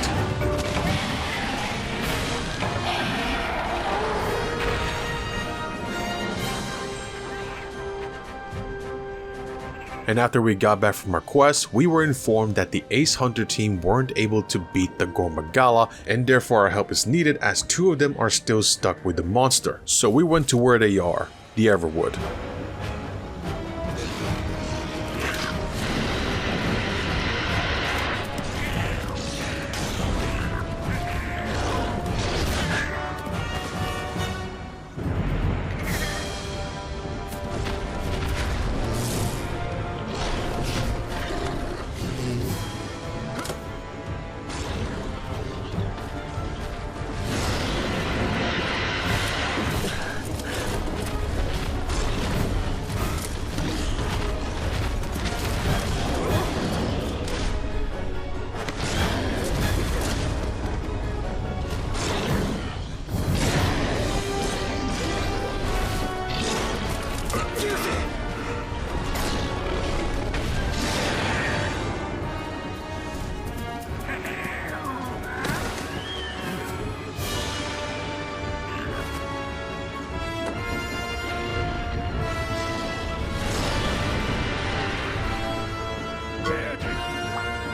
And after we got back from our quest, we were informed that the Ace Hunter team weren't able to beat the Gore Magala, and therefore our help is needed as two of them are still stuck with the monster. So we went to where they are, the Everwood.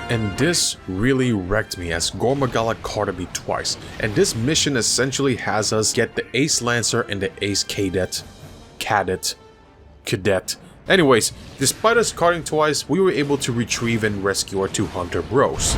And this really wrecked me as Gore Magala carded me twice, and this mission essentially has us get the Ace Lancer and the Ace Cadet. Anyways, despite us carding twice, we were able to retrieve and rescue our two hunter bros.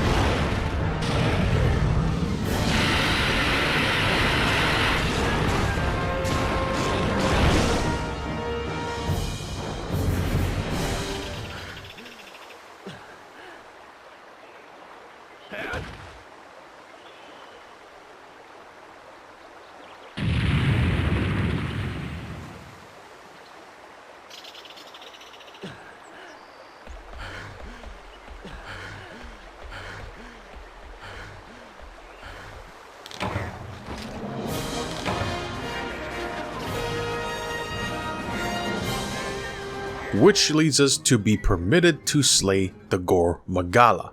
Which leads us to be permitted to slay the Gore Magala.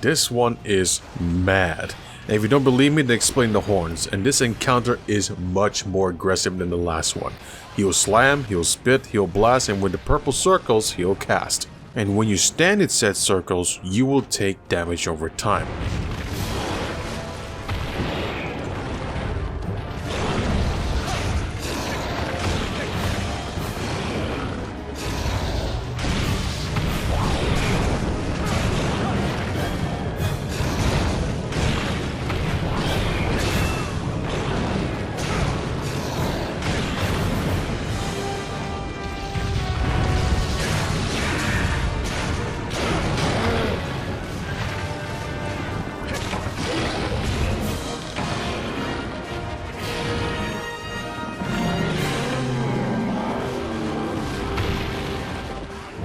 this one is mad. And if you don't believe me, then explain the horns. And this encounter is much more aggressive than the last one. He'll slam, he'll spit, he'll blast, and with the purple circles, he'll cast. And when you stand in said circles, you will take damage over time.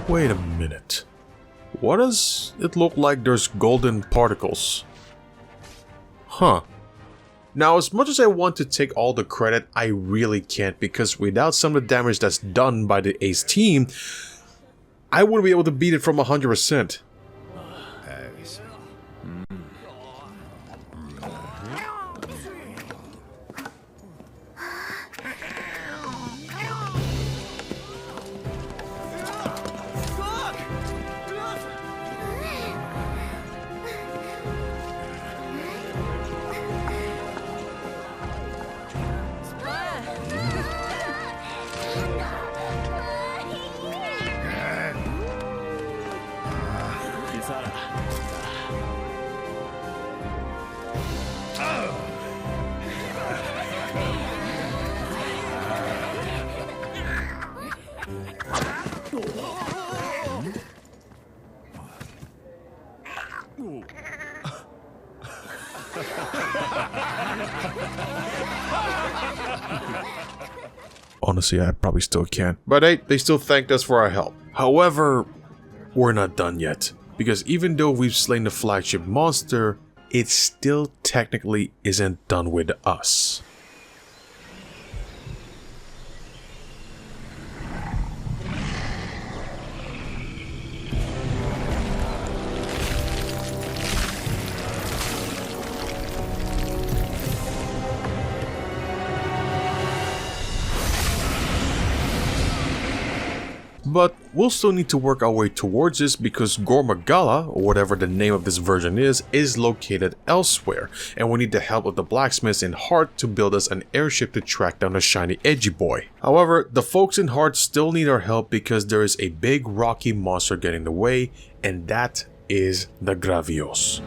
Wait a minute. What does it look like there's golden particles? Huh. Now, as much as I want to take all the credit, I really can't, because without some of the damage that's done by the Ace team, I wouldn't be able to beat it from 100%. Honestly, I probably still can't. But hey, they still thanked us for our help. However, we're not done yet. Because even though we've slain the flagship monster, it still technically isn't done with us. But we'll still need to work our way towards this because Gore Magala, or whatever the name of this version is located elsewhere, and we need the help of the blacksmiths in Harth to build us an airship to track down the shiny edgy boy. However, the folks in Harth still need our help because there is a big rocky monster getting in the way, and that is the Gravios.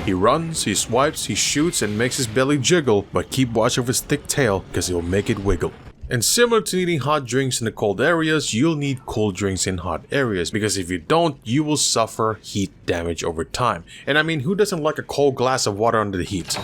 He runs, he swipes, he shoots and makes his belly jiggle, but keep watch of his thick tail because he'll make it wiggle. And similar to needing hot drinks in the cold areas, you'll need cold drinks in hot areas, because if you don't, you will suffer heat damage over time. And I mean, who doesn't like a cold glass of water under the heat?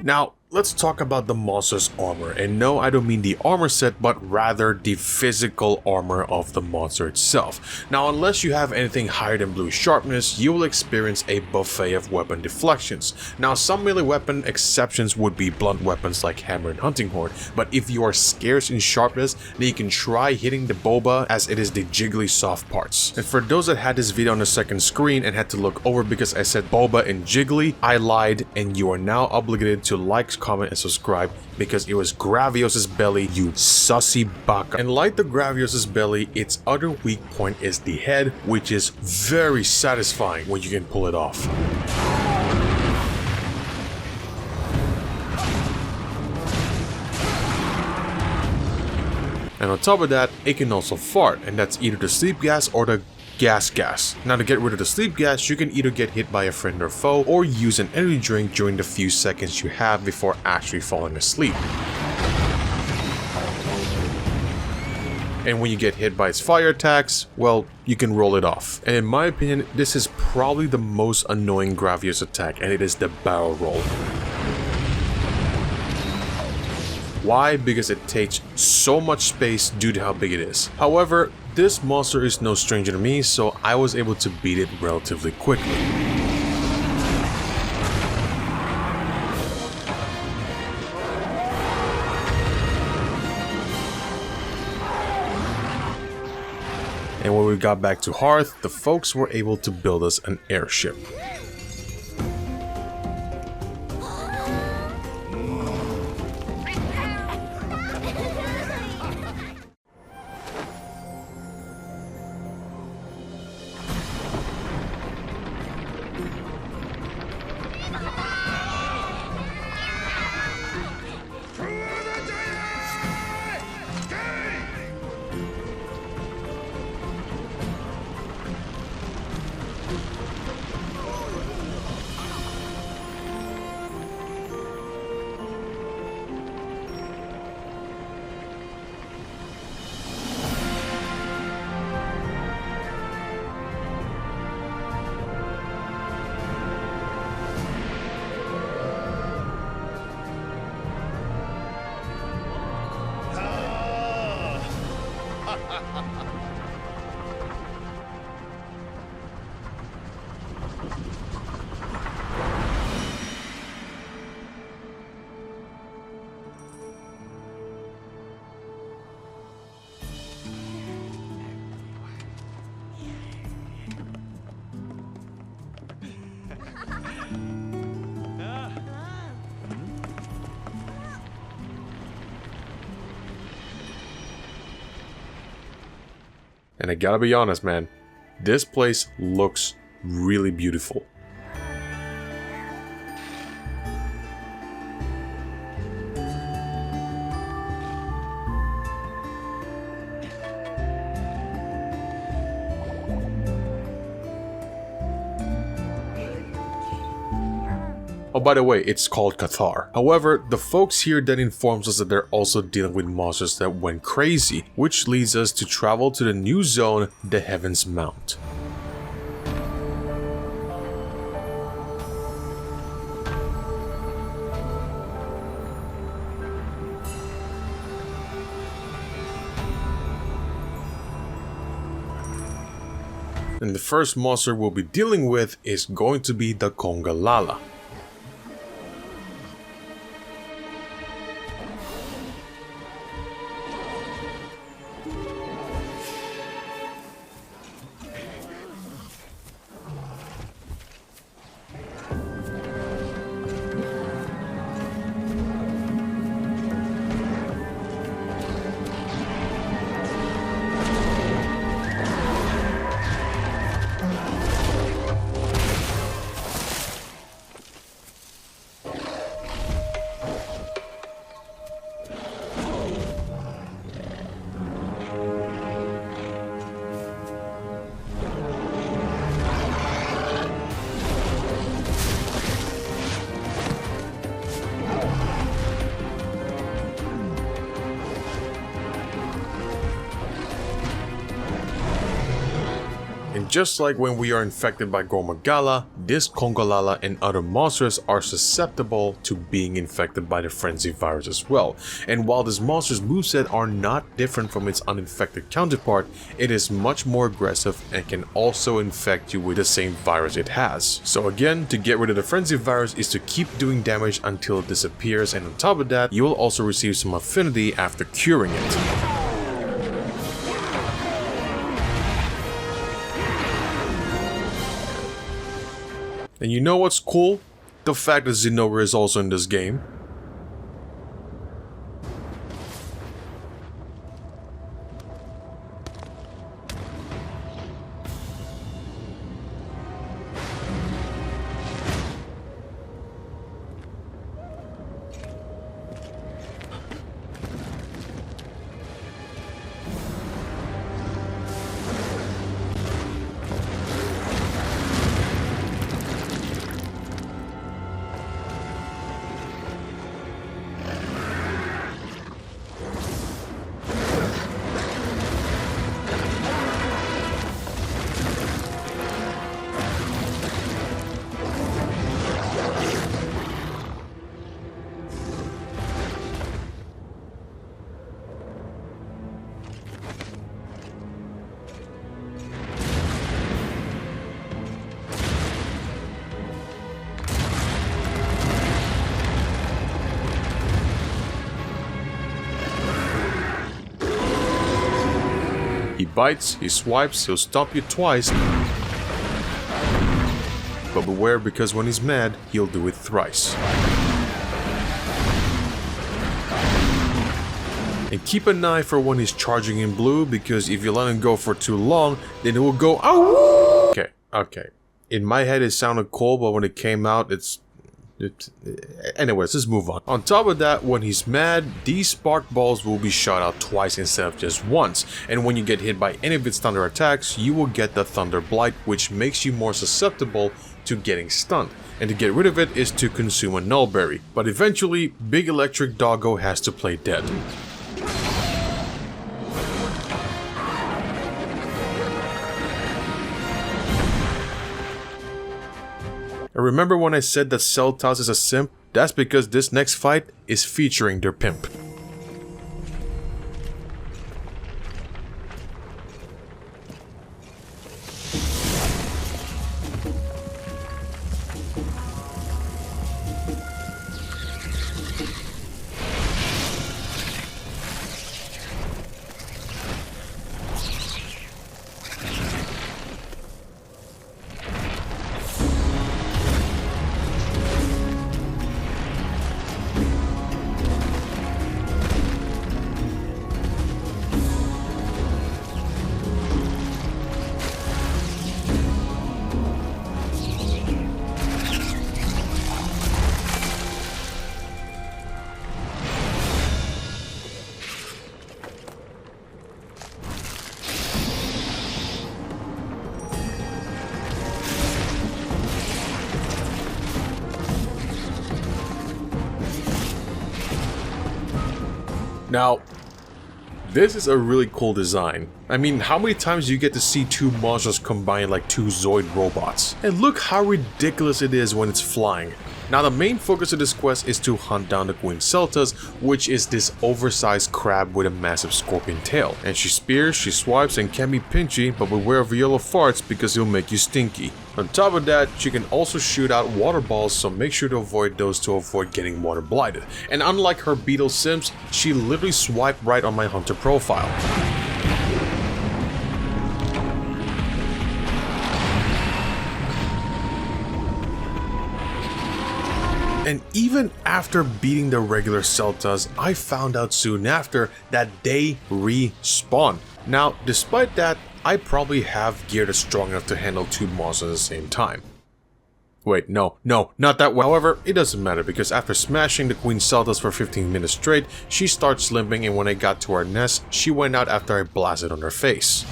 Now, let's talk about the monster's armor, and no, I don't mean the armor set, but rather the physical armor of the monster itself. Now, unless you have anything higher than blue sharpness, you will experience a buffet of weapon deflections. Now, some melee weapon exceptions would be blunt weapons like hammer and hunting horn, but if you are scarce in sharpness, then you can try hitting the boba, as it is the jiggly soft parts. And for those that had this video on the second screen and had to look over because I said boba and jiggly, I lied, and you are now obligated to like, comment, and subscribe because it was Gravios' belly, you sussy baka. And like the Gravios' belly, its other weak point is the head, which is very satisfying when you can pull it off. And on top of that, it can also fart, and that's either the sleep gas or the gas. Now to get rid of the sleep gas, you can either get hit by a friend or foe, or use an energy drink during the few seconds you have before actually falling asleep. And when you get hit by its fire attacks, well, you can roll it off. And in my opinion, this is probably the most annoying Gravios attack, and it is the barrel roll. Why? Because it takes so much space due to how big it is. However, this monster is no stranger to me, so I was able to beat it relatively quickly. And when we got back to Harth, the folks were able to build us an airship. And I gotta be honest, man, this place looks really beautiful. Oh, by the way, it's called Cathar. However, the folks here then informs us that they're also dealing with monsters that went crazy, which leads us to travel to the new zone, the Heaven's Mount. And the first monster we'll be dealing with is going to be the Congalala. And just like when we are infected by Gore Magala, this Congalala and other monsters are susceptible to being infected by the Frenzy virus as well. And while this monster's moveset are not different from its uninfected counterpart, it is much more aggressive and can also infect you with the same virus it has. So again, to get rid of the Frenzy virus is to keep doing damage until it disappears, and on top of that, you will also receive some affinity after curing it. And you know what's cool? The fact that Zenobia is also in this game. He bites, he swipes, he'll stomp you twice. But beware, because when he's mad, he'll do it thrice. And keep an eye for when he's charging in blue, because if you let him go for too long, then it will go ow! Okay. In my head it sounded cool, but when it came out, anyways, let's move on. On top of that, when he's mad, these spark balls will be shot out twice instead of just once. And when you get hit by any of its thunder attacks, you will get the Thunder Blight, which makes you more susceptible to getting stunned. And to get rid of it is to consume a Nullberry. But eventually, Big Electric Doggo has to play dead. And remember when I said that Seltas is a simp? That's because this next fight is featuring their pimp. Now, this is a really cool design. I mean, how many times do you get to see two monsters combine like two Zoid robots? And look how ridiculous it is when it's flying. Now, the main focus of this quest is to hunt down the Queen Seltas, which is this oversized crab with a massive scorpion tail. And she spears, she swipes, and can be pinchy, but beware of yellow farts because it'll make you stinky. On top of that, she can also shoot out water balls, so make sure to avoid those to avoid getting water blighted. And unlike her beetle sims, she literally swiped right on my hunter profile. And even after beating the regular Seltas, I found out soon after that they respawn. Now, despite that, I probably have gear that's strong enough to handle two monsters at the same time. Wait, no, not that way. However, it doesn't matter because after smashing the Queen Seltas for 15 minutes straight, she starts limping, and when I got to our nest, she went out after I blasted on her face.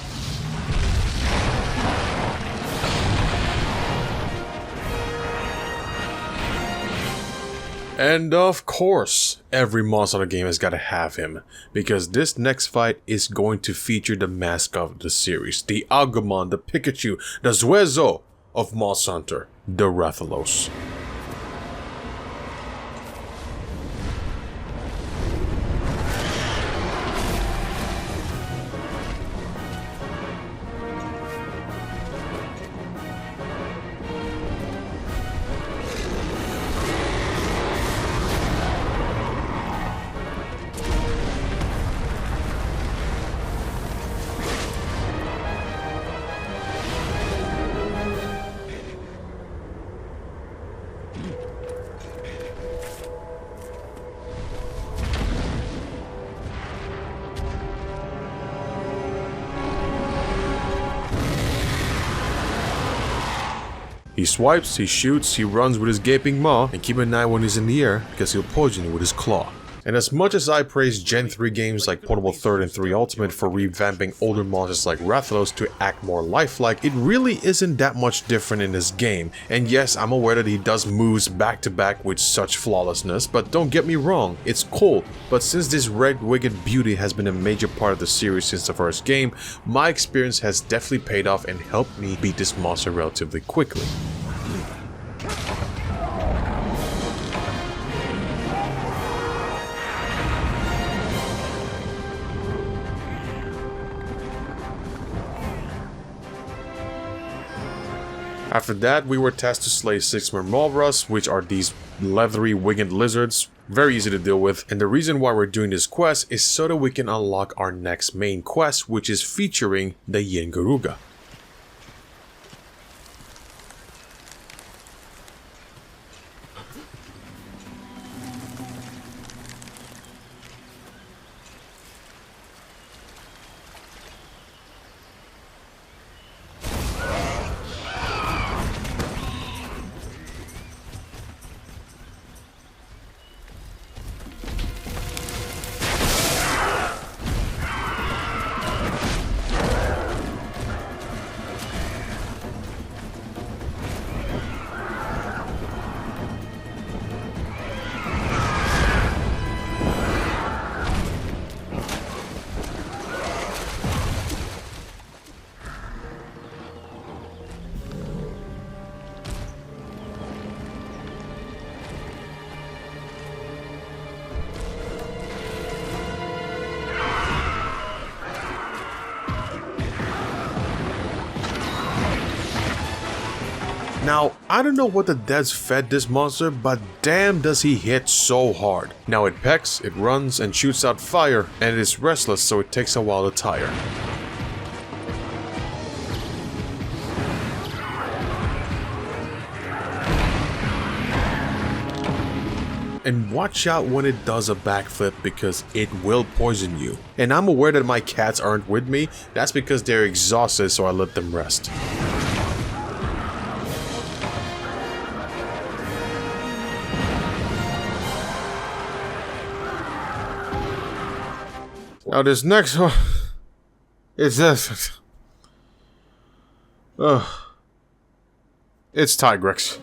And of course, every monster in the game has got to have him, because this next fight is going to feature the mascot of the series, the Agumon, the Pikachu, the Zuezo of Monster Hunter, the Rathalos. He swipes, he shoots, he runs with his gaping maw, and keep an eye when he's in the air because he'll poison you with his claw. And as much as I praise Gen 3 games like Portable 3rd and 3 Ultimate for revamping older monsters like Rathalos to act more lifelike, it really isn't that much different in this game. And yes, I'm aware that he does moves back to back with such flawlessness, but don't get me wrong, it's cool. But since this red-wigged beauty has been a major part of the series since the first game, my experience has definitely paid off and helped me beat this monster relatively quickly. After that, we were tasked to slay 6 more Mhwilds, which are these leathery winged lizards. Very easy to deal with, and the reason why we're doing this quest is so that we can unlock our next main quest, which is featuring the Yian Garuga. Now, I don't know what the devs fed this monster, but damn does he hit so hard. Now it pecks, it runs, and shoots out fire, and it is restless, so it takes a while to tire. And watch out when it does a backflip, because it will poison you. And I'm aware that my cats aren't with me. That's because they're exhausted, so I let them rest. Now this next one is this. It's Tigrex.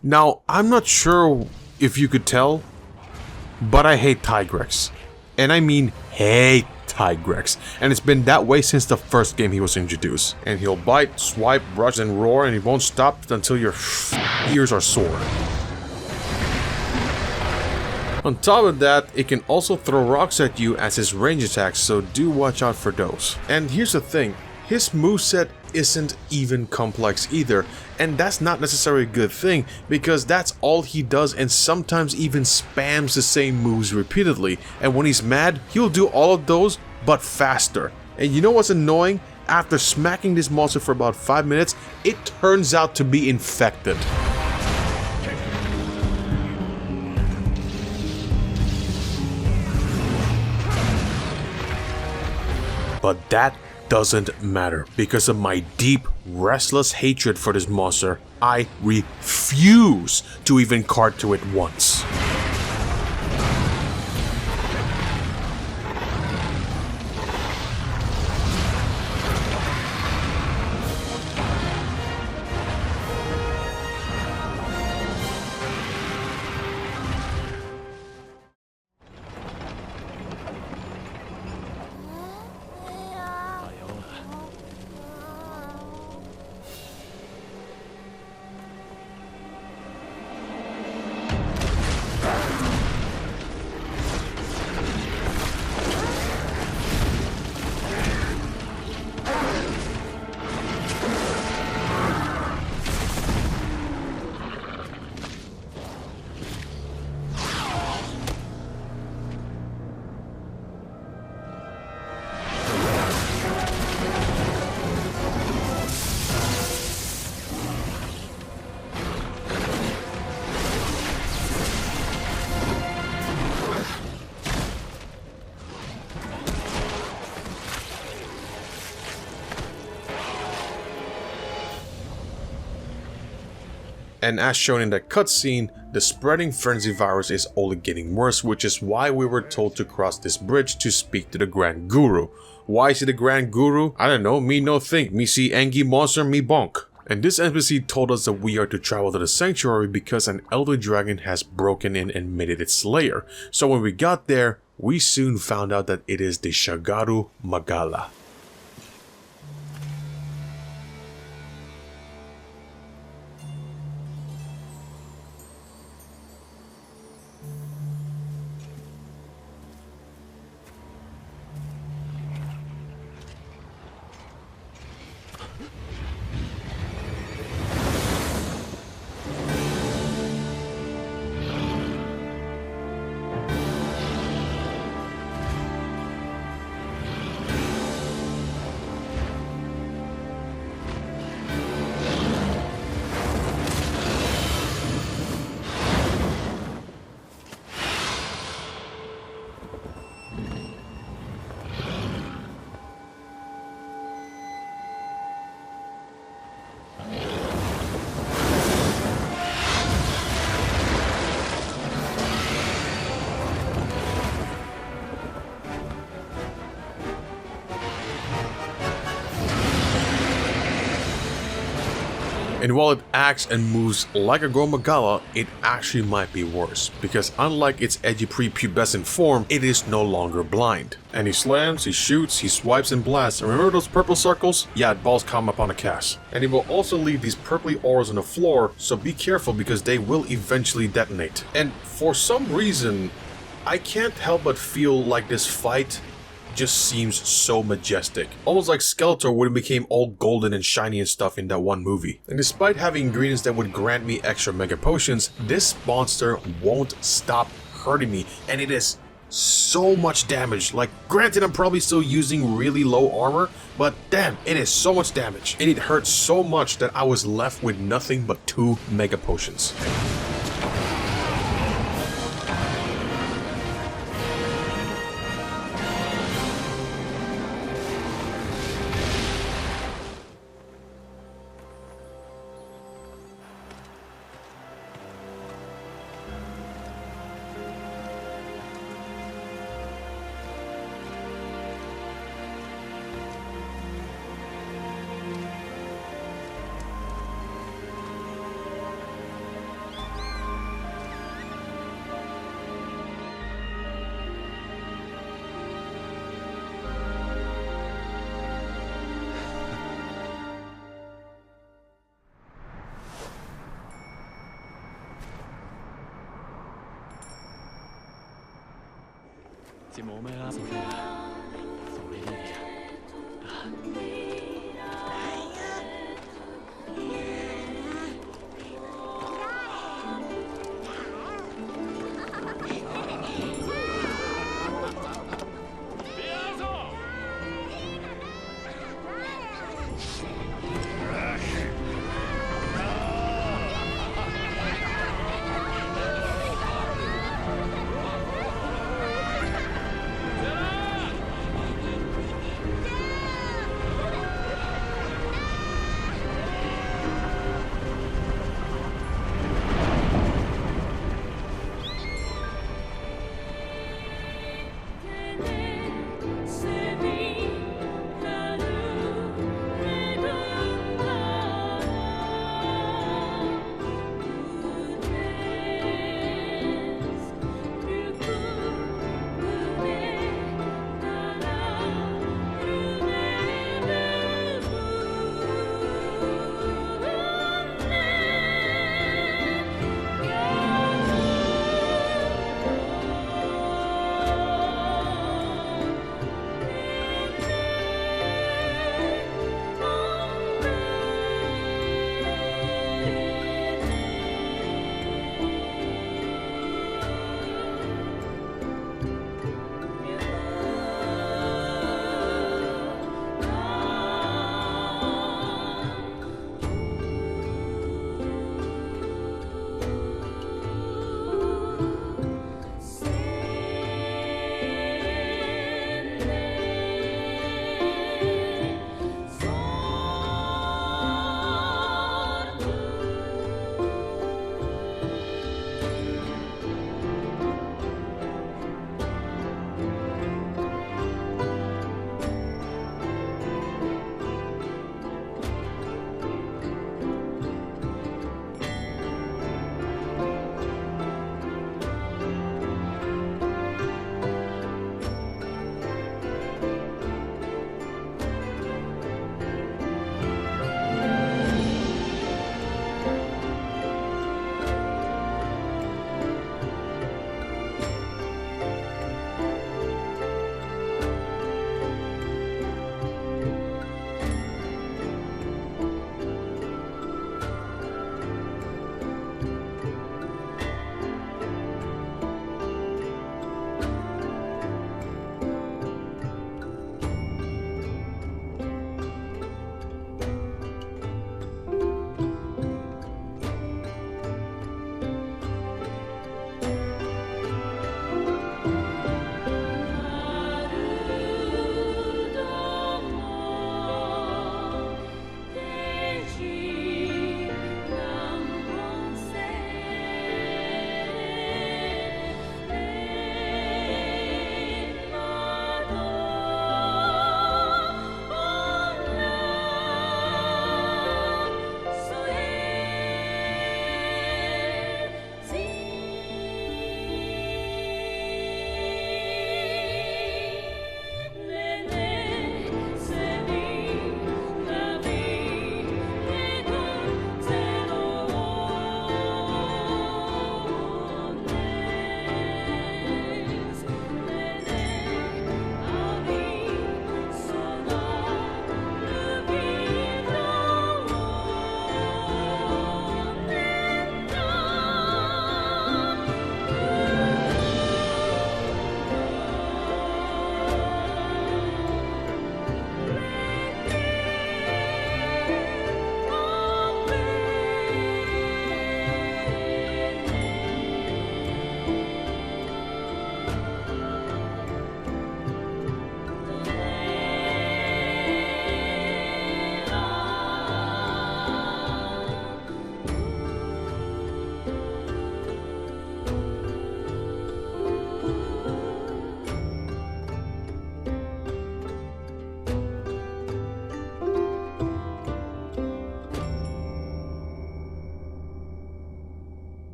Now, I'm not sure if you could tell, but I hate Tigrex. And I mean hate Tigrex. And it's been that way since the first game he was introduced. And he'll bite, swipe, rush, and roar, and he won't stop until your ears are sore. On top of that, it can also throw rocks at you as his range attacks, so do watch out for those. And here's the thing, his moveset isn't even complex either, and that's not necessarily a good thing, because that's all he does and sometimes even spams the same moves repeatedly, and when he's mad, he'll do all of those, but faster. And you know what's annoying? After smacking this monster for about 5 minutes, it turns out to be infected. But that doesn't matter. Because of my deep, restless hatred for this monster, I refuse to even cart to it once. And as shown in that cutscene, the spreading frenzy virus is only getting worse, which is why we were told to cross this bridge to speak to the Grand Guru. Why is he the Grand Guru? I don't know, me no think, me see Angie monster, me bonk. And this NPC told us that we are to travel to the sanctuary because an elder dragon has broken in and made it its lair. So when we got there, we soon found out that it is the Shagaru Magala. And while it acts and moves like a Magala, it actually might be worse, because unlike its edgy prepubescent form, it is no longer blind. And he slams, he shoots, he swipes and blasts, and remember those purple circles? Yeah, balls come up on a cast. And he will also leave these purpley auras on the floor, so be careful because they will eventually detonate. And for some reason, I can't help but feel like this fight just seems so majestic. Almost like Skeletor when it became all golden and shiny and stuff in that one movie. And despite having ingredients that would grant me extra mega potions, this monster won't stop hurting me, and it is so much damage. Like, granted, I'm probably still using really low armor, but damn, it is so much damage. And it hurt so much that I was left with nothing but 2 mega potions.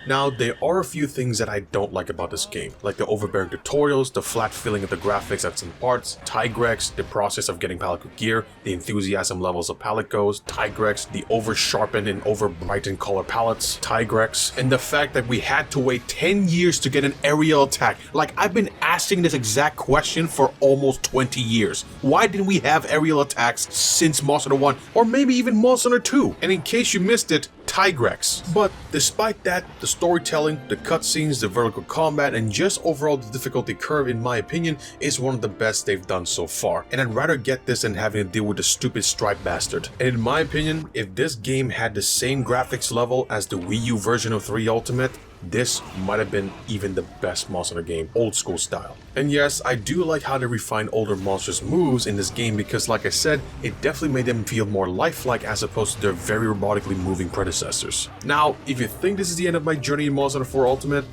Now, there are a few things that I don't like about this game, like the overbearing tutorials, the flat feeling of the graphics at some parts, Tigrex, the process of getting Palico gear, the enthusiasm levels of Palicos, Tigrex, the over-sharpened and over-brightened color palettes, Tigrex, and the fact that we had to wait 10 years to get an aerial attack. Like, I've been asking this exact question for almost 20 years. Why didn't we have aerial attacks since Monster Hunter 1, or maybe even Monster Hunter 2? And in case you missed it, Tigrex. But despite that, the storytelling, the cutscenes, the vertical combat, and just overall the difficulty curve, in my opinion, is one of the best they've done so far. And I'd rather get this than having to deal with the stupid stripe bastard. And in my opinion, if this game had the same graphics level as the Wii U version of 3 Ultimate, this might have been even the best Monster Hunter game, old school style. And yes, I do like how they refined older monsters' moves in this game because, like I said, it definitely made them feel more lifelike as opposed to their very robotically moving predecessors. Now, if you think this is the end of my journey in Monster Hunter 4 Ultimate,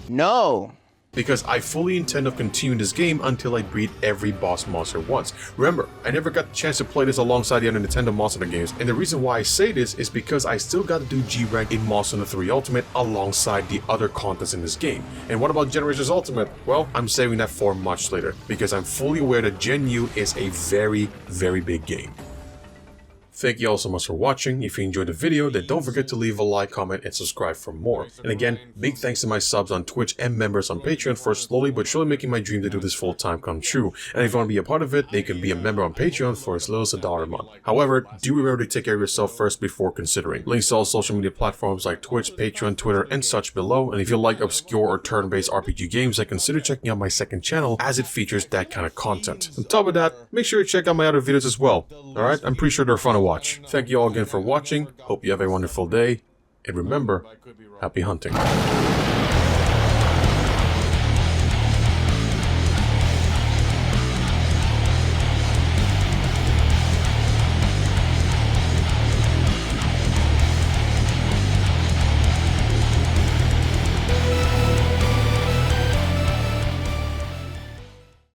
No. because I fully intend of continuing this game until I beat every boss monster once. Remember, I never got the chance to play this alongside the other Nintendo Monster Hunter games, and the reason why I say this is because I still got to do G-Rank in Monster Hunter 3 Ultimate alongside the other contents in this game. And what about Generations Ultimate? Well, I'm saving that for much later, because I'm fully aware that Gen U is a very, very big game. Thank you all so much for watching. If you enjoyed the video, then don't forget to leave a like, comment, and subscribe for more. And again, big thanks to my subs on Twitch and members on Patreon for slowly but surely making my dream to do this full time come true. And if you want to be a part of it, then you can be a member on Patreon for as little as $1 a month. However, do remember to take care of yourself first before considering. Links to all social media platforms like Twitch, Patreon, Twitter, and such below. And if you like obscure or turn-based RPG games, then consider checking out my second channel as it features that kind of content. On top of that, make sure you check out my other videos as well. Alright, I'm pretty sure they're fun to watch. Thank you all again for watching, hope you have a wonderful day, and remember, happy hunting.